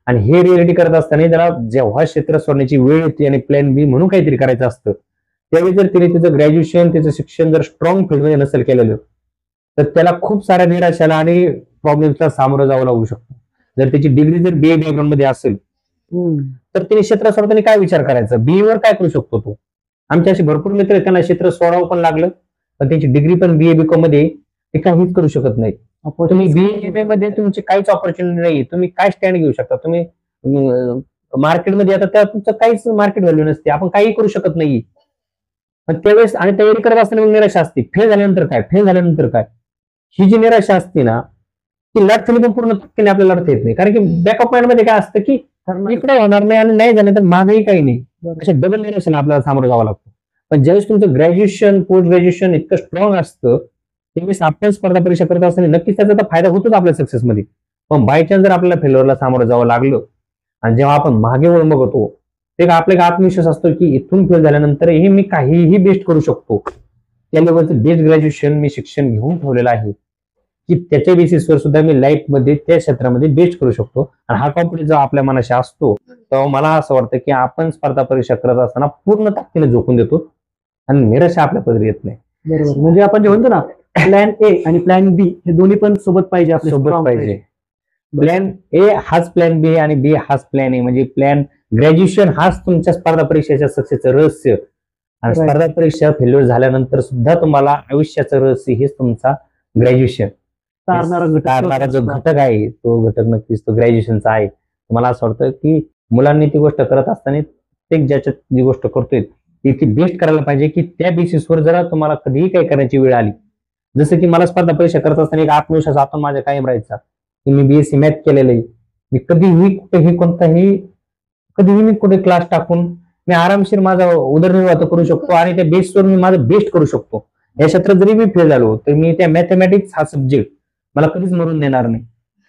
आणि हे रिअलिटी करत असताना त्याला जेव्हा क्षेत्र सोडण्याची वेळ येते आणि प्लॅन बी म्हणून काहीतरी करायचं असतं, त्यावेळी जर त्याने त्याचं ग्रॅज्युएशन त्याचं शिक्षण जर स्ट्रॉंग फील्डमध्ये नसेल केलेलं तर त्याला खूप साऱ्या निराशाला आणि प्रॉब्लेम्सला सामोरं जावं लागू शकतं. जर त्याची डिग्री जर BA बॅकग्राऊंड मध्ये असेल तर त्याने क्षेत्र सोडताना काय विचार करायचा, BA वर काय करू शकतो तो. आमचे असे भरपूर मित्र आहेत त्यांना क्षेत्र सोडावं पण लागलं, पण त्यांची डिग्री पण BA BCom मध्ये ते काहीच करू शकत नाही. तुम्ही BA मध्ये तुमची काहीच ऑपॉर्च्युनिटी नाही, तुम्ही काय स्टँड घेऊ शकता. तुम्ही मार्केटमध्ये आता त्या तुमचं काहीच मार्केट व्हॅल्यू नसते, आपण काही करू शकत नाही. पण त्यावेळेस आणि तयारी करत असताना मग निराशा असते, फेल झाल्यानंतर काय, फेल झाल्यानंतर काय. ही जी निराशा असते ना ती लढताना पण पूर्ण टक्केने आपल्याला लढता येत नाही. कारण की बॅकअप माइंड मध्ये काय असतं की इकडे होणार नाही आणि नाही झालं तर मागेही काही नाही. अशा डबल निराशेने आपल्याला सामोरं जावं लागतं. पण ज्यावेळेस तुमचं ग्रॅज्युएशन पोस्ट ग्रॅज्युएशन इतकं स्ट्रॉंग असतं त्यावेळेस आपण स्पर्धा परीक्षा करत असताना नक्कीच त्याचा तर फायदा होतोच आपल्या सक्सेसमध्ये. पण बाय चान्स जर आपल्याला फेल्युअरला सामोरं जावं लागलं आणि जेव्हा आपण मागे वळून बघतो ते आपल्याला आत्मविश्वास असतो की इथून फेल झाल्यानंतर हे मी काहीही बेस्ट करू शकतो. त्या लेवलचं बेस्ट ग्रॅज्युएशन मी शिक्षण घेऊन ठेवलेलं आहे की त्याच्या बेसिसवर सुद्धा मी लाईफ मध्ये त्या क्षेत्रामध्ये बेस्ट करू शकतो. आणि हा कॉन्फिडन्स जेव्हा आपल्या मनाशी असतो तेव्हा मला असं वाटतं की आपण स्पर्धा परीक्षा करत असताना पूर्ण ताकदीने झोकून देतो आणि निराशा आपल्या पदरी येत नाही. बरोबर. म्हणजे आपण जे म्हणतो ना प्लॅन A आणि प्लॅन B हे दोन्ही पण सोबत पाहिजे, आपल्या सोबत पाहिजे. प्लॅन A हाच प्लॅन B आणि B हाच प्लॅन A. म्हणजे प्लॅन ग्रॅज्युएशन हाच तुमच्या स्पर्धा परीक्षेच्या सक्सेसचं रहस्य. आणि स्पर्धा परीक्षा फेल्युअर झाल्यानंतर सुद्धा तुम्हाला आयुष्याचं रहस्य हेच तुमचा ग्रॅज्युएशन तारणारा जो घटक आहे तो घटक नक्कीच तो ग्रॅज्युएशनचा आहे. मला असं वाटतं की मुलांनी ती गोष्ट करत असताना प्रत्येक ज्याच्यात जी गोष्ट करतोय ती बेस्ट करायला पाहिजे की त्या बेसिसवर जरा तुम्हाला कधीही काही करण्याची वेळ आली. जसं की मला स्पर्धा परीक्षा करत असताना एक आत्मविश्वास आता माझ्या कायम राहायचा की मी BSc मॅथ केलेलं आहे, मी कधीही मी कुठे क्लास टाकून मी आरामशीर माझा उदरनिर्वाह करू शकतो आणि त्या बेसवर मी माझं बेस्ट करू शकतो. या क्षेत्रात जरी मी फेल झालो तर मी त्या मॅथमॅटिक्स हा सब्जेक्ट मला कधीच मरून देणार नाही.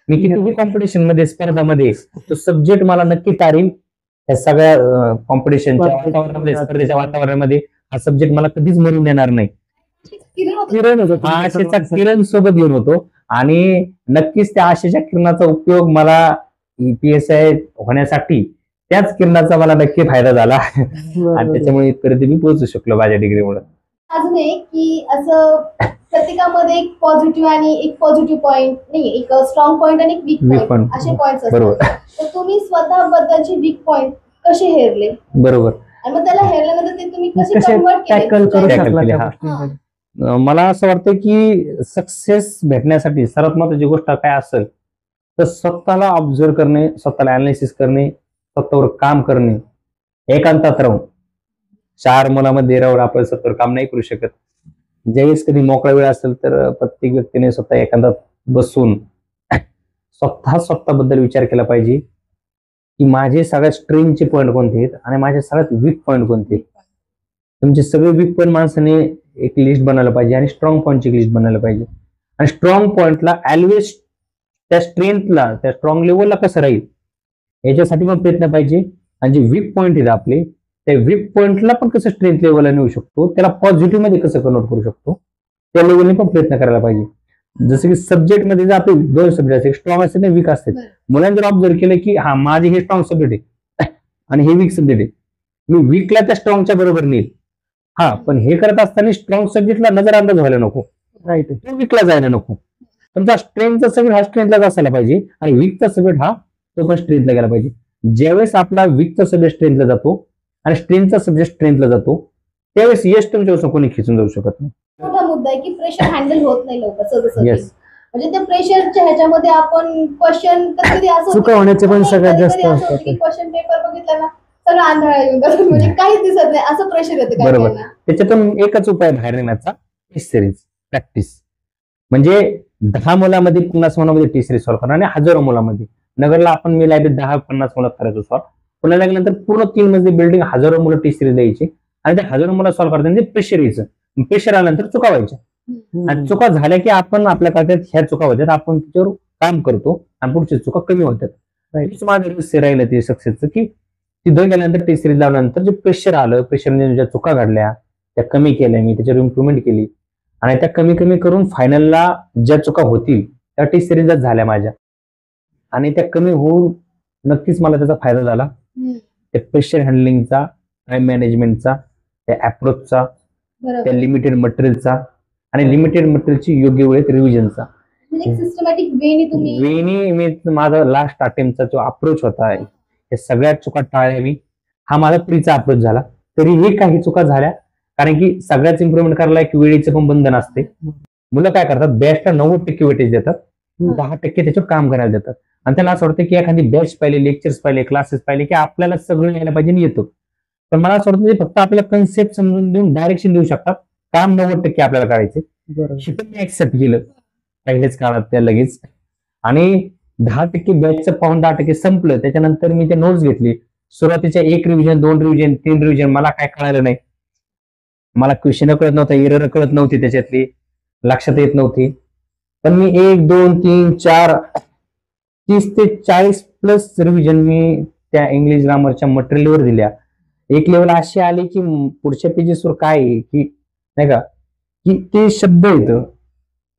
मी कितीही कॉम्पिटिशन मध्ये स्पर्धामध्ये तो सब्जेक्ट मला नक्की तारील. या सगळ्या कॉम्पिटिशनच्या वातावरणामध्ये स्पर्धेच्या वातावरणामध्ये हा सब्जेक्ट मला कधीच मरून देणार नाही. आशेचा किरण सोबत घेऊन होतो आणि नक्कीच त्या आशेच्या किरणाचा उपयोग मला PSI होण्यासाठी त्याच किरणाचा मला नक्की फायदा झाला आणि त्याच्यामुळे इथपर्यंत मी पोहोचू शकलो माझ्या डिग्रीमुळे. अजून एक की असं प्रत्येकामध्ये एक पॉझिटिव्ह आणि एक पॉझिटिव्ह पॉइंट नाही, एक स्ट्रॉंग पॉइंट आणि एक वीक पॉइंट असे पॉइंट्स असतात. तर तुम्ही स्वतःबद्दलचे वीक पॉइंट कसे हेरले? बरोबर. आणि मग त्याला हेरल्यानंतर ते तुम्ही कसे टॅकल करू कन्वर्ट शकला? मला असं वाटतं की सक्सेस भेटण्यासाठी सर्वात महत्त्वाची गोष्ट काय असेल तर स्वतःला ऑब्झर्व करणे, स्वतःला अनालिसिस करणे, स्वतःवर काम करणे, एकांतात राहून. 4 मुलामध्ये राहून आपण स्वतःवर काम नाही करू शकत. ज्यावेळेस कधी मोकळा वेळ असेल तर प्रत्येक व्यक्तीने स्वतः एकांतात बसून स्वतःबद्दल विचार केला पाहिजे की माझे सगळ्यात स्ट्रेंथचे पॉईंट कोणते आहेत आणि माझे सगळ्यात वीक पॉईंट कोणते आहेत. तुमचे सगळे वीक पॉईंट माणसाने एक लिस्ट बनवलं पाहिजे आणि स्ट्रॉंग पॉईंटची लिस्ट बनवलं पाहिजे. आणि स्ट्रॉंग पॉईंटला ऑलवेज त्या स्ट्रेंथला त्या स्ट्रॉंग लेवलला कसं राहील याच्यासाठी पण प्रयत्न पाहिजे. आणि जे वीक पॉईंट आहेत आपले त्या वीक पॉईंटला पण कसं स्ट्रेंथ लेवलला नेऊ शकतो, त्याला पॉझिटिव्ह मध्ये कसं कन्वर्ट करू शकतो त्या लेवलने पण प्रयत्न करायला पाहिजे. जसं की सब्जेक्ट मध्ये जर आपले 2 सब्जेक्ट असते, स्ट्रॉंग असते ना वीक असते, मुलांनी जर ऑब्झर्व केलं की हा माझे हे स्ट्रॉंग सब्जेक्ट आहे आणि हे वीक सब्जेक्ट आहे, मी वीकला त्या स्ट्रॉंगच्या बरोबर नेईल. हा पण हे करत असताना स्ट्रॉंग सब्जेक्टला नजर अंदाज व्हायला नको, राईट, तो वीकला जायला नको. तुमचा स्ट्रेंथचा सब्जेक्ट हा स्ट्रेंथलाच असायला पाहिजे आणि वीकचा सब्जेक्ट हा तो पण स्ट्रेंथला गेला पाहिजे. ज्यावेळेस आपला वीकचा सब्जेक्ट स्ट्रेंथला जातो आणि स्ट्रेंथचा सब्जेक्ट स्ट्रेंथला जातो त्यावेळेस यश तुमच्यावर कोणी खिचून जाऊ शकत नाही. मोठा मुद्दा आहे की प्रेशर हँडल होत नाही लवकर. येस. म्हणजे त्या प्रेशरच्या ह्याच्यामध्ये आपण क्वेश्चन कधी असं होतं चुका होण्याचे पण की सगळ्यात जास्त कधी-कधी असं होतं असतात. की क्वेश्चन पेपर बघितला ना सगळं आंधळा येऊन जातं. म्हणजे काहीच दिसत नाही असं प्रेशर येतं काही बरोबर. काहींना. त्याच्यातून एकच उपाय बाहेर येण्याचा, टेस्ट सिरीज प्रॅक्टिस. म्हणजे 10 मुलामध्ये 50 मुलामध्ये टेस्ट सिरीज सॉल्व्ह करणं आणि हजारो मुलामध्ये. नगरला आपण मी लायब्ररीत 10-50 मुलात करायचो सॉल्व्ह. पुण्याला गेल्यानंतर पूर्ण 3 मजली बिल्डिंग हजारो मुलं टेस्ट सिरीज द्यायची आणि ते हजारो मुलं सॉल्व्ह करताना प्रेशर यायचं. प्रेशर आल्यानंतर चुका व्हायच्या आणि चुका झाल्या की आपण आपल्या खात्यात ह्या चुका होत्यात, आपण त्याच्यावर काम करतो आणि पुढच्या चुका कमी होतात. हेच माझं रहस्य राहिलं ते सक्सेसचं, की तिथं गेल्यानंतर टेस्ट सिरीज लावल्यानंतर जे प्रेशर आलं, प्रेशरने ज्या चुका घडल्या त्या कमी केल्या, मी त्याच्यावर इम्प्रुव्हमेंट केली आणि त्या कमी कमी करून फायनलला ज्या चुका होतील त्या टेस्ट सिरीजच झाल्या माझ्या आणि त्या कमी होऊन नक्कीच मला त्याचा फायदा झाला. हम्म. त्या प्रेशर हँडलिंगचा, टाइम मॅनेजमेंटचा, त्या अप्रोचचा, त्या बरोबर. लिमिटेड मटेरियलचा आणि लिमिटेड मटेरियलची योग्य वेळेत रिव्हिजनचा. म्हणजे सिस्टमॅटिक वेनी तुम्ही वेनी मी माझा लास्ट अटेम्प्टचा जो अप्रोच होता, या सगळ्या चुका टाळल्या मी. हा माझा प्रीचा अप्रोच झाला. तरीही काही चुका झाल्या, कारण की सगळ्याच इम्प्रुव्हमेंट करायला एक वेळेचं पण बंधन असते. मुलं काय करतात, बॅचला 90% वेटेज देतात, 10% त्याच्यावर काम करायला देतात आणि त्याला असं वाटतं की एखादी बॅच पाहिले, लेक्चर्स पाहिले, क्लासेस पाहिले की आपल्याला सगळं यायला पाहिजे आणि येतो. पण मला असं वाटतं ते फक्त आपल्याला कन्सेप्ट समजून देऊन डायरेक्शन देऊ शकतात, काम 90% आपल्याला करायचे. बरोबर. हे पण मी ऍक्सेप्ट केलं पहिल्याच काळात त्या लगेच. आणि 10% बॅचचं पाहून 10% संपलं. त्याच्यानंतर मी ते नोट्स घेतली. सुरुवातीच्या 1 रिव्हिजन, 2 रिव्हिजन, 3 रिव्हिजन मला काय कळालं नाही. मला क्वेश्चन कळत नव्हता, एरर कळत नव्हती, त्याच्यातली लक्षात येत नव्हती. पण मी 1, 2, 3, 4, 30 ते 40 प्लस रिव्हिजन मी त्या इंग्लिश ग्रामरच्या मटेरियलवर दिल्या. एक लेवल अशी आली की पुढच्या पेजेसवर काय आहे की नाही का, की ते शब्द येतं,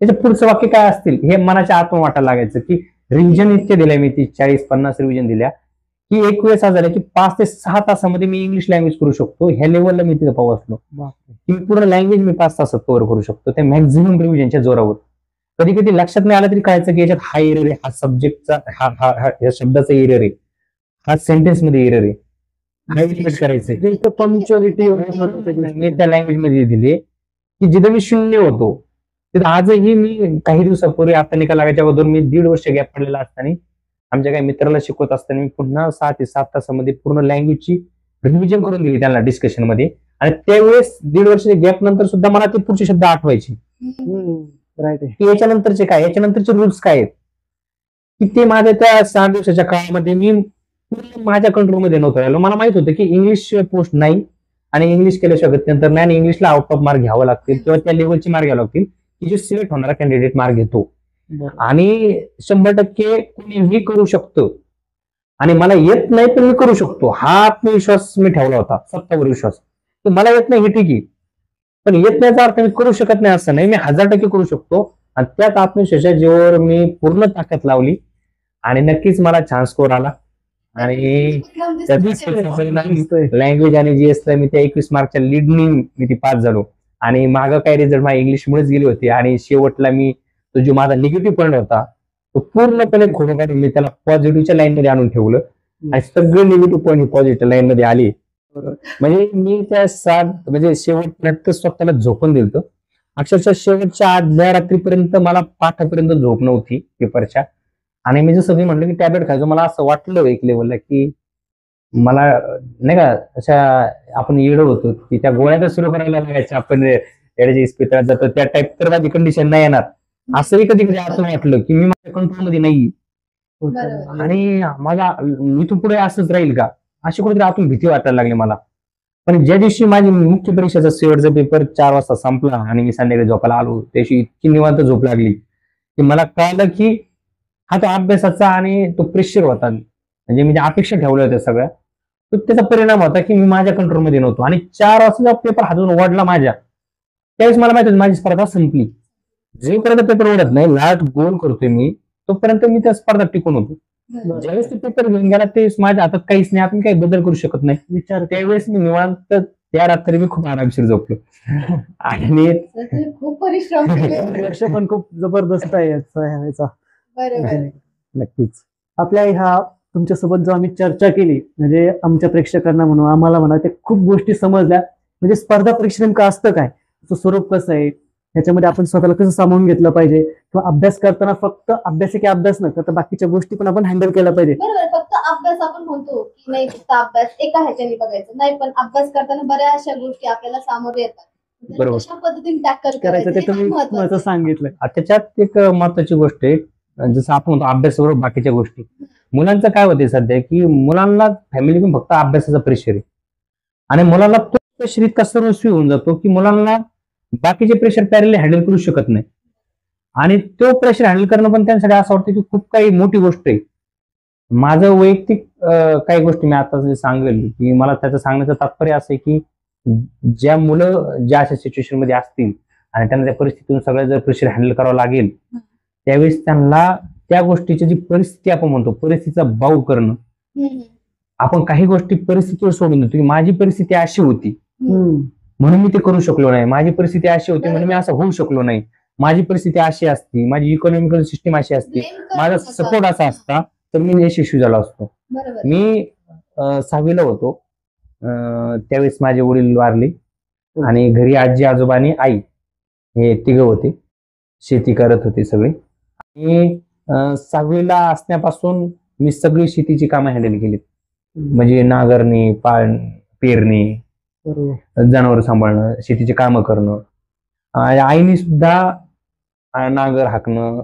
त्याच्या पुढचं वाक्य काय असतील हे मनाच्या आतून वाटायला लागायचं. की रिव्हिजन इतके दिल्या मी, ती 40-50 रिव्हिजन दिल्या की एक वेळेस असं झालं की 5 ते 6 तासामध्ये मी इंग्लिश लँग्वेज करू शकतो. ह्या लेवलला मी तिथे पोहोचलो की मी पूर्ण लँग्वेज मी 5 तासात कव्हर करू शकतो त्या मॅक्झिमम रिव्हिजनच्या जोरावर. कधी कधी लक्षात नाही आलं तरी कळायचं की याच्यात हा एरर आहे, हा सब्जेक्टचा या शब्दाचा एरर आहे, हा सेंटेन्स मध्ये एरर आहे, हा एलिमिनेट करायचंय. पंक्च्युअलिटी मी त्या लँग्वेज मध्ये दिले की जिथं मी शून्य होतो तिथं आजही मी काही दिवसापूर्वी आता निकाल लागायच्या अगोदर मी 1.5 वर्ष गॅप पडलेला असताना आमच्या काही मित्राला शिकवत असताना मी पुन्हा 6 ते 7 तासामध्ये पूर्ण लँग्वेजची रिव्हिजन करून दिली त्यांना डिस्कशन मध्ये. आणि त्यावेळेस 1.5 वर्षाच्या गॅप नंतर सुद्धा मला ते पुढचे शब्द आठवायचे राईट. की याच्यानंतरचे काय, याच्यानंतरचे रूल्स काय आहेत, की ते माझ्या त्या 6 दिवसाच्या काळामध्ये मी पूर्ण माझ्या कंट्रोलमध्ये नव्हतं राहिलो. मला माहित होतं की इंग्लिश पोस्ट नाही आणि इंग्लिश केल्याशिवाय गत्यंतर नाही आणि इंग्लिशला आउट ऑफ मार्क घ्यावं लागतील किंवा त्या लेवलचे मार्क घ्यावे लागतील की जो सिलेक्ट होणारा कॅन्डिडेट मार्क घेतो. आणि 100% कोणीही करू शकतो आणि मला येत नाही तर मी करू शकतो हा आत्मविश्वास मी ठेवला होता, स्वतःवर विश्वास. तर मला येत नाही हे ठीक आहे, पण येत नाहीचा अर्थ मी करू शकत नाही असं नाही, मी 1000% करू शकतो. आणि त्याच आत्मविश्वासाच्या जीवावर मी पूर्ण ताकद लावली आणि नक्कीच मला छान स्कोर आला. आणि लँग्वेज आणि जीएसला मी त्या 21 मार्कच्या लीडनी मी ती पास झालो. आणि मागं काही रिझल्ट माझ्या इंग्लिशमुळेच गेली होती आणि शेवटला मी तो जो माझा निगेटिव्ह पॉईंट होता तो पूर्णपणे खोडून काढून मी त्याला पॉझिटिव्हच्या लाईन मध्ये आणून ठेवलं आणि सगळे निगेटिव्ह पॉईंट पॉझिटिव्ह लाईन मध्ये आली. म्हणजे मी त्या म्हणजे शेवटपर्यंत स्वतःला झोपून दिलं. अक्षरशः शेवटच्या आदल्या रात्रीपर्यंत मला पाठापर्यंत झोप नव्हती पेपरच्या. आणि मी जसं मी म्हटलं की टॅबलेट खायचो, मला असं वाटलं एक लेवलला की मला नाही का अशा आपण येडो होतो की त्या गोळ्या तर सुरू करायला लागायच्या, आपण येड्याच्या इस्पितळात जातो त्या टाईप, तर माझी कंडिशन नाही येणार असंही कधी कधी आतून वाटलं की मी माझ्या कंट्रोलमध्ये नाही बरोबर. आणि मला इथून पुढे असंच राहील का अशी कुठेतरी आतून भीती वाटायला लागली मला. पण ज्या दिवशी माझी मुख्य परीक्षेचा शेवटचा पेपर 4 वाजता संपला आणि मी संध्याकाळी झोपायला आलो, त्या दिवशी इतकी निवांत झोप लागली की मला कळलं की हा तो अभ्यासाचा आणि तो प्रेशर होता, म्हणजे मी ज्या अपेक्षा ठेवल्या होत्या सगळ्या, तो त्याचा परिणाम होता की मी माझ्या कंट्रोलमध्ये नव्हतो. आणि 4 वाजता पेपर हातून ओढला माझ्या, त्यावेळेस मला माहिती होतं माझी स्पर्धा संपली. जेपर्यंत पेपर ओढत नाही, लास्ट गोल करतोय मी, तोपर्यंत मी त्या स्पर्धा टिकून होतो. ज्यावेळेस ते पेपर घेऊन गेला त्यावेळेस माझ्या हातात काहीच नाही, आपण काही बदल करू शकत नाही विचार. त्यावेळेस मी निवांत त्या रात्री मी खूप आरामशीर झोपलो. आणि तर तुम्ही खूप परिश्रम केले. लक्ष पण खूप जबरदस्त आहे याचा. बरोबर. नक्कीच. आपल्या ह्या तुमच्यासोबत जो आम्ही चर्चा केली, म्हणजे आमच्या प्रेक्षकांना म्हणून आम्हाला म्हणा, ते खूप गोष्टी समजल्या. म्हणजे स्पर्धा परीक्षा नेमकं असतं काय, त्याचं स्वरूप कसं आहे, ह्याच्यामध्ये आपण स्वतःला कसं सामावून घेतलं पाहिजे, किंवा अभ्यास करताना फक्त अभ्यास की अभ्यास न करता बाकीच्या गोष्टी पण आपण हँडल केल्या पाहिजे. बरोबर, फक्त अभ्यास आपण म्हणतो की नाही फक्त अभ्यास एका ह्याच्याने बघायचं नाही, पण अभ्यास करताना बऱ्याचशा गोष्टी आपल्याला सामोरे येतात. तर बरोबर. कशा पद्धतीने टॅकल करायचं ते हे तुम्ही महत्त्वाचं महत्त्वाचं आहे. सांगितलं. त्याच्यात एक महत्वाची गोष्ट आहे, जसं आपण म्हणतो अभ्यासाबरोबर बाकीच्या गोष्टी. मुलांचं काय होते सध्या की मुलांना फॅमिली पण फक्त अभ्यासाचा प्रेशर आहे आणि मुलांना तो प्रेशर इतका सर्वस्वी होऊन जातो की मुलांना बाकीचे प्रेशर पॅरेंटली हँडल करू शकत नाही आणि तो प्रेशर हँडल करणं पण त्यांच्यासाठी असं वाटतं की खूप काही मोठी गोष्ट आहे. माझं वैयक्तिक काही गोष्टी मी आता जे सांगेल की मला त्याचं सांगण्याचं तात्पर्य असं आहे की ज्या मुलं ज्या अशा सिच्युएशन मध्ये असतील आणि त्यांना त्या परिस्थितीतून सगळं जर प्रेशर हँडल करावं लागेल त्यावेळेस त्यांना त्या गोष्टीची जी परिस्थिती आपण म्हणतो परिस्थितीचा बाऊ करणं. हम्म. आपण काही गोष्टी परिस्थितीवर सोडून देतो की माझी परिस्थिती अशी होती हम्म. म्हणून मी ते करू शकलो नाही, माझी परिस्थिती अशी होती म्हणून मी असं होऊ शकलो नाही, माझी परिस्थिती अशी असती, माझी इकॉनॉमिकल सिस्टीम अशी असते, Blame करू माझा नका. सपोर्ट असा असता तर मी यशस्वी झालो असतो. बरोबर. मी 6वीला होतो त्यावेळेस माझे वडील वारले आणि घरी आजी आजोबा आणि आई हे तिघं होते, शेती करत होते सगळे. आणि 6वीला असण्यापासून मी सगळी शेतीची कामं हँडल केली, म्हणजे नांगरणी, पेरणी, बरोबर. जनावर सांभाळणं, शेतीची कामं करणं. आईने सुद्धा नांगर हाकणं,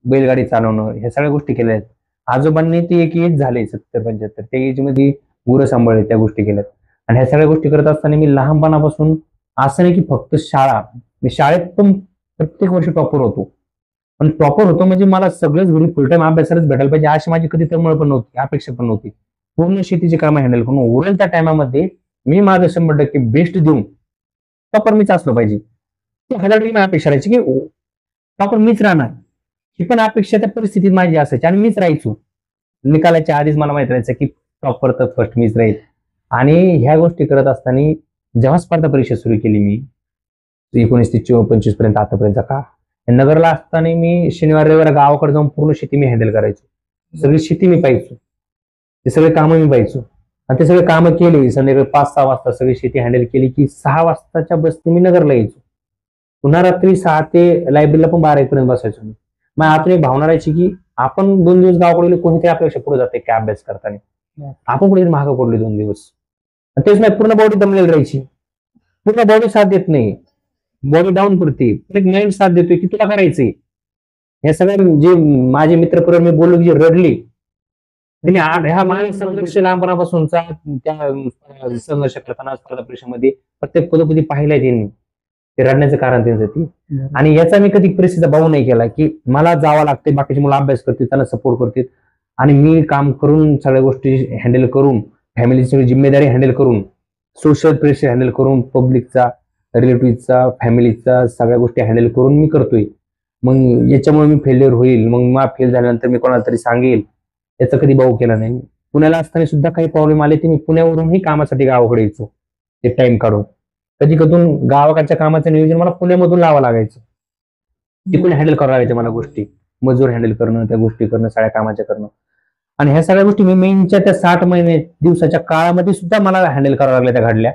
बैलगाडी चालवणं ह्या सगळ्या गोष्टी केल्या आहेत. आजोबांनी ते एक एज झाले 70-75 त्या एज मध्ये गुरं सांभाळले, त्या गोष्टी केल्यात. आणि ह्या सगळ्या गोष्टी करत असताना मी लहानपणापासून असं नाही की फक्त शाळा, मी शाळेत पण प्रत्येक वर्षी टॉपर होतो. पण टॉपर होतो म्हणजे मला सगळंच घरी फुल टाइम अभ्यासालाच भेटायला पाहिजे अशी माझी कधी तळमळ पण नव्हती, अपेक्षा पण नव्हती. पूर्ण शेतीची कामं हँडल करून उरेल त्या टायमामध्ये मी माझं 100% बेस्ट देऊन टॉपर मीच असलो पाहिजे. ती 1000% मी अपेक्षा राहायची की टॉपर मीच राहणार, ही पण अपेक्षा त्या परिस्थितीत माझी असायची आणि मीच राहायचो. निकालाच्या आधीच मला माहित राहायचं की टॉपर तर फर्स्ट मीच राहील. आणि ह्या गोष्टी करत असताना जेव्हा स्पर्धा परीक्षा सुरू केली मी 19 ते 25 पर्यंत आतापर्यंत का नगरला असताना मी शनिवार रविवार गावाकडे जाऊन पूर्ण शेती मी हँडल करायचो, सगळी शेती मी पाहायचो, ते सगळे कामं मी पाहायचो आणि ते सगळे कामं केली. संध्याकाळी 5-6 वाजता सगळी शेती हँडल केली की 6 वाजताच्या बसने मी नगरला यायचो. पुन्हा रात्री 6 ते लायब्ररीला पण 12-1 पर्यंत बसायचो मी. मग आतून एक भावना राहायची की आपण 2 दिवस गावाकडे गेलो, कोणीतरी आपल्यापेक्षा पुढे जाते काय अभ्यास करताना, आपण कुठेतरी महाग पडले 2 दिवस. तेच नाही, पूर्ण बॉडी दमलेली राहायची, पूर्ण बॉडी साथ देत नाही, बॉडी डाऊन करते, एक माइंड साथ देतोय की तुला करायचंय. हे सगळ्या जे माझे मित्र मी बोललो की जे रडले त्यांनी ह्या माझ्या संघर्ष लहानपणापासूनचा त्या संघर्ष करताना स्पर्धा परीक्षेमध्ये प्रत्येक पदोपदी पाहिलंय त्यांनी, ते रडण्याचं कारण त्यांचं ती. आणि याचा मी कधी परिस्थितीचा भाव नाही केला की मला जावं लागते, बाकीचे मुलं अभ्यास करतील त्यांना सपोर्ट करतील आणि मी काम करून सगळ्या गोष्टी हँडल करून फॅमिलीची सगळी जिम्मेदारी हँडल करून सोशल प्रेशर हँडल करून पब्लिकचा, रिलेटिव्हचा, फॅमिलीचा सगळ्या गोष्टी हँडल करून मी करतोय. मग याच्यामुळे मी फेल्युअर होईल, मग मला फेल झाल्यानंतर मी कोणाला तरी सांगेल, याचा कधी भाऊ केला नाही. पुण्याला असताना सुद्धा काही प्रॉब्लेम आले ते मी पुण्यावरूनही कामासाठी गावाकडे यायचो ते टाइम काढून. कधी कधून गावाकडच्या कामाचं नियोजन मला पुण्यामधून लावावं लागायचं, तिकडून हँडल करावं लागायचं मला गोष्टी, मजूर हँडल करणं, त्या गोष्टी करणं, सगळ्या कामाच्या करणं. आणि ह्या सगळ्या गोष्टी मी मेनच्या त्या 60 महिने दिवसाच्या काळामध्ये सुद्धा मला हँडल करावं लागल्या, त्या घडल्या.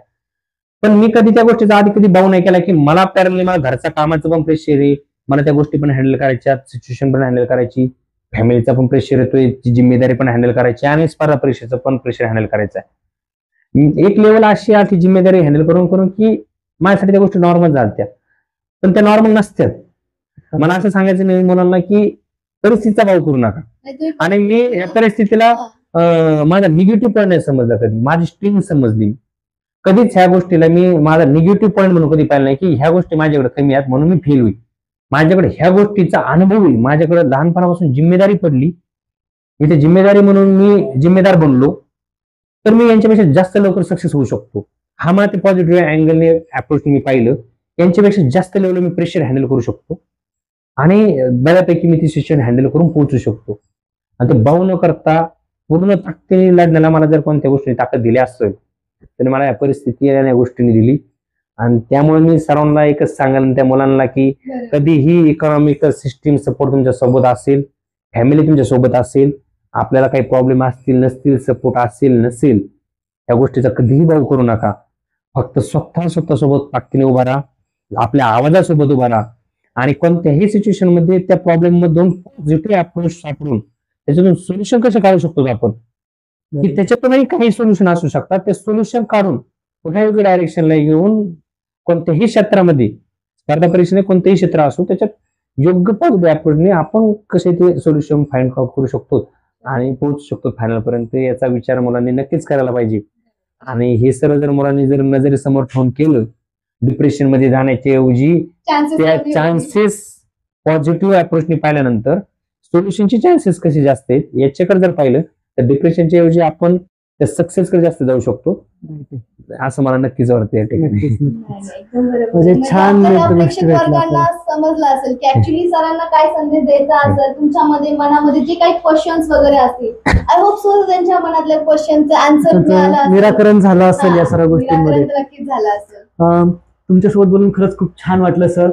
पण मी कधी त्या गोष्टीचा आधी कधी भाव नाही केला की मला पॅरलली मला घरच्या कामाचं पण प्रेशर आहे, मला त्या गोष्टी पण हँडल करायच्या, सिच्युएशन पण हँडल करायची, फॅमिलीचा पण प्रेशर येतोय, ती जिम्मेदारी पण हँडल करायची आणि स्पर्धा परीक्षेचं पण प्रेशर हँडल करायचं आहे. एक लेवल अशी आहे ती जिम्मेदारी हँडल करून करून की माझ्यासाठी त्या गोष्टी नॉर्मल जात्या, पण त्या नॉर्मल नसतात. मला असं सांगायचं नाही मुलांना की परिस्थितीचा भाव करू नका. आणि मी या परिस्थितीला माझा निगेटिव्ह पॉईंट नाही समजला, कधी माझी स्ट्रेंथ समजली. कधीच ह्या गोष्टीला मी माझा निगेटिव्ह पॉईंट म्हणून कधी पाहिलं नाही की ह्या गोष्टी माझ्याकडे कमी आहेत म्हणून मी फेल होईल. माझ्याकडे ह्या गोष्टीचा अनुभव आहे, माझ्याकडे लहानपणापासून जिम्मेदारी पडली, मी ते जिम्मेदारी म्हणून मी जिम्मेदार बनलो, तर मी यांच्यापेक्षा जास्त लवकर सक्सेस होऊ शकतो. हा मला ते पॉझिटिव्ह अँगलने अप्रोच मी पाहिलं, यांच्यापेक्षा जास्त लेवल मी प्रेशर हँडल करू शकतो आणि बऱ्यापैकी मी ती सिच्युएशन हँडल करून पोहोचू शकतो. आणि ते भाव न करता पूर्ण ताकदीने लढण्याला मला जर कोणत्या गोष्टीने ताकद दिली असेल तर मला या परिस्थिती या गोष्टीने दिली. आणि त्यामुळे मी सर्वांना एकच सांगेन त्या मुलांना की कधीही इकॉनॉमिकल सिस्टीम सपोर्ट तुमच्या सोबत असेल, फॅमिली तुमच्या सोबत असेल, आपल्याला काही प्रॉब्लेम असतील नसतील, सपोर्ट असेल नसेल, या गोष्टीचा कधीही भाव करू नका. फक्त स्वतःसोबत ताकदीने उभा राहा, आपल्या आवाजासोबत उभा राहा आणि कोणत्याही सिच्युएशन मध्ये त्या प्रॉब्लेम मधून पॉझिटिव्ह अप्रोच सापडून त्याच्यातून सोल्युशन कसं काढू शकतो आपण, की त्याच्यातूनही काही सोल्युशन असू शकतात. ते सोल्युशन काढून पुन्हा योग्य डायरेक्शनला घेऊन कोणत्याही क्षेत्रामध्ये स्पर्धा परीक्षेने कोणतेही क्षेत्र असो त्याच्यात योग्य पॉझिटिव्ह अप्रोचने आपण कसे ते सोल्युशन फाइंड आउट करू शकतो आणि पोहोचू शकतो फायनल पर्यंत, याचा विचार मुलांनी नक्कीच करायला पाहिजे. आणि हे सर्व जर मुलांनी जर नजरेसमोर ठेवून केलं, डिप्रेशन मध्ये जाण्याच्या ऐवजी त्या चान्सेस पॉझिटिव्ह अप्रोचने पाहिल्यानंतर सोल्युशनचे चान्सेस कसे जास्त आहेत याच्याकडे जर पाहिलं तर डिप्रेशनच्या ऐवजी आपण त्या सक्सेस कडे जास्त जाऊ शकतो, असं मला नक्कीच वाटतं या ठिकाणी. म्हणजे छान प्रेक्षक वर्गांना समजलं असेल की ऍक्च्युली सरांना काय संदेश द्यायचा असेल, तुमच्यामध्ये मनामध्ये जे काही क्वेश्चन्स वगैरे असतील, आय होप सो त्यांच्या मनातल्या क्वेश्चनचे आन्सर मिळालं असेल, निराकरण झालं असेल या सर्व गोष्टींमध्ये. नक्कीच झालं असेल. तुमच्यासोबत बोलून खरंच खूप छान वाटलं सर.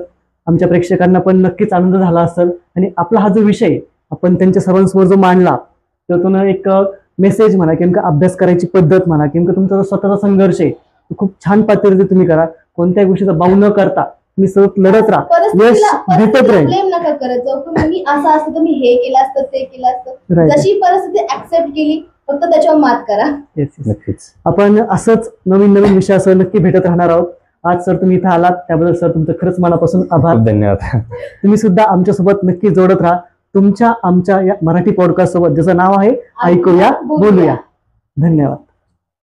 आमच्या प्रेक्षकांना पण नक्कीच आनंद झाला असेल. आणि आपला हा जो विषय आपण त्यांच्या सर्वांसमोर जो मांडला त्यातून एक मेसेज म्हणा किंवा अभ्यास करायची पद्धत म्हणा किंवा तुमचा जो स्वतःचा संघर्ष आहे तो खूप छान पातळीवर तुम्ही करा. कोणत्याही गोष्टीचा बाऊ न करता तुम्ही सतत लढत राहा, यश भेटत राहील. ब्लेम नका करत जाऊ की मी असं असतं तर मी हे केलं असतं ते केलं असतं. जशी परिस्थिती ऍक्सेप्ट केली फक्त त्याच्यावर मात करा. नक्कीच आपण असंच नवीन नवीन विषयासह नक्की भेटत राहणार आहोत. आज सर तुम्ही इथं आलात त्याबद्दल सर तुमचं खरंच मनापासून आभार. धन्यवाद. तुम्ही सुद्धा आमच्यासोबत नक्की जोडत राहा तुमच्या आमच्या या मराठी पॉडकास्ट सोबत, ज्याचं नाव आहे ऐकूया बोलूया. धन्यवाद.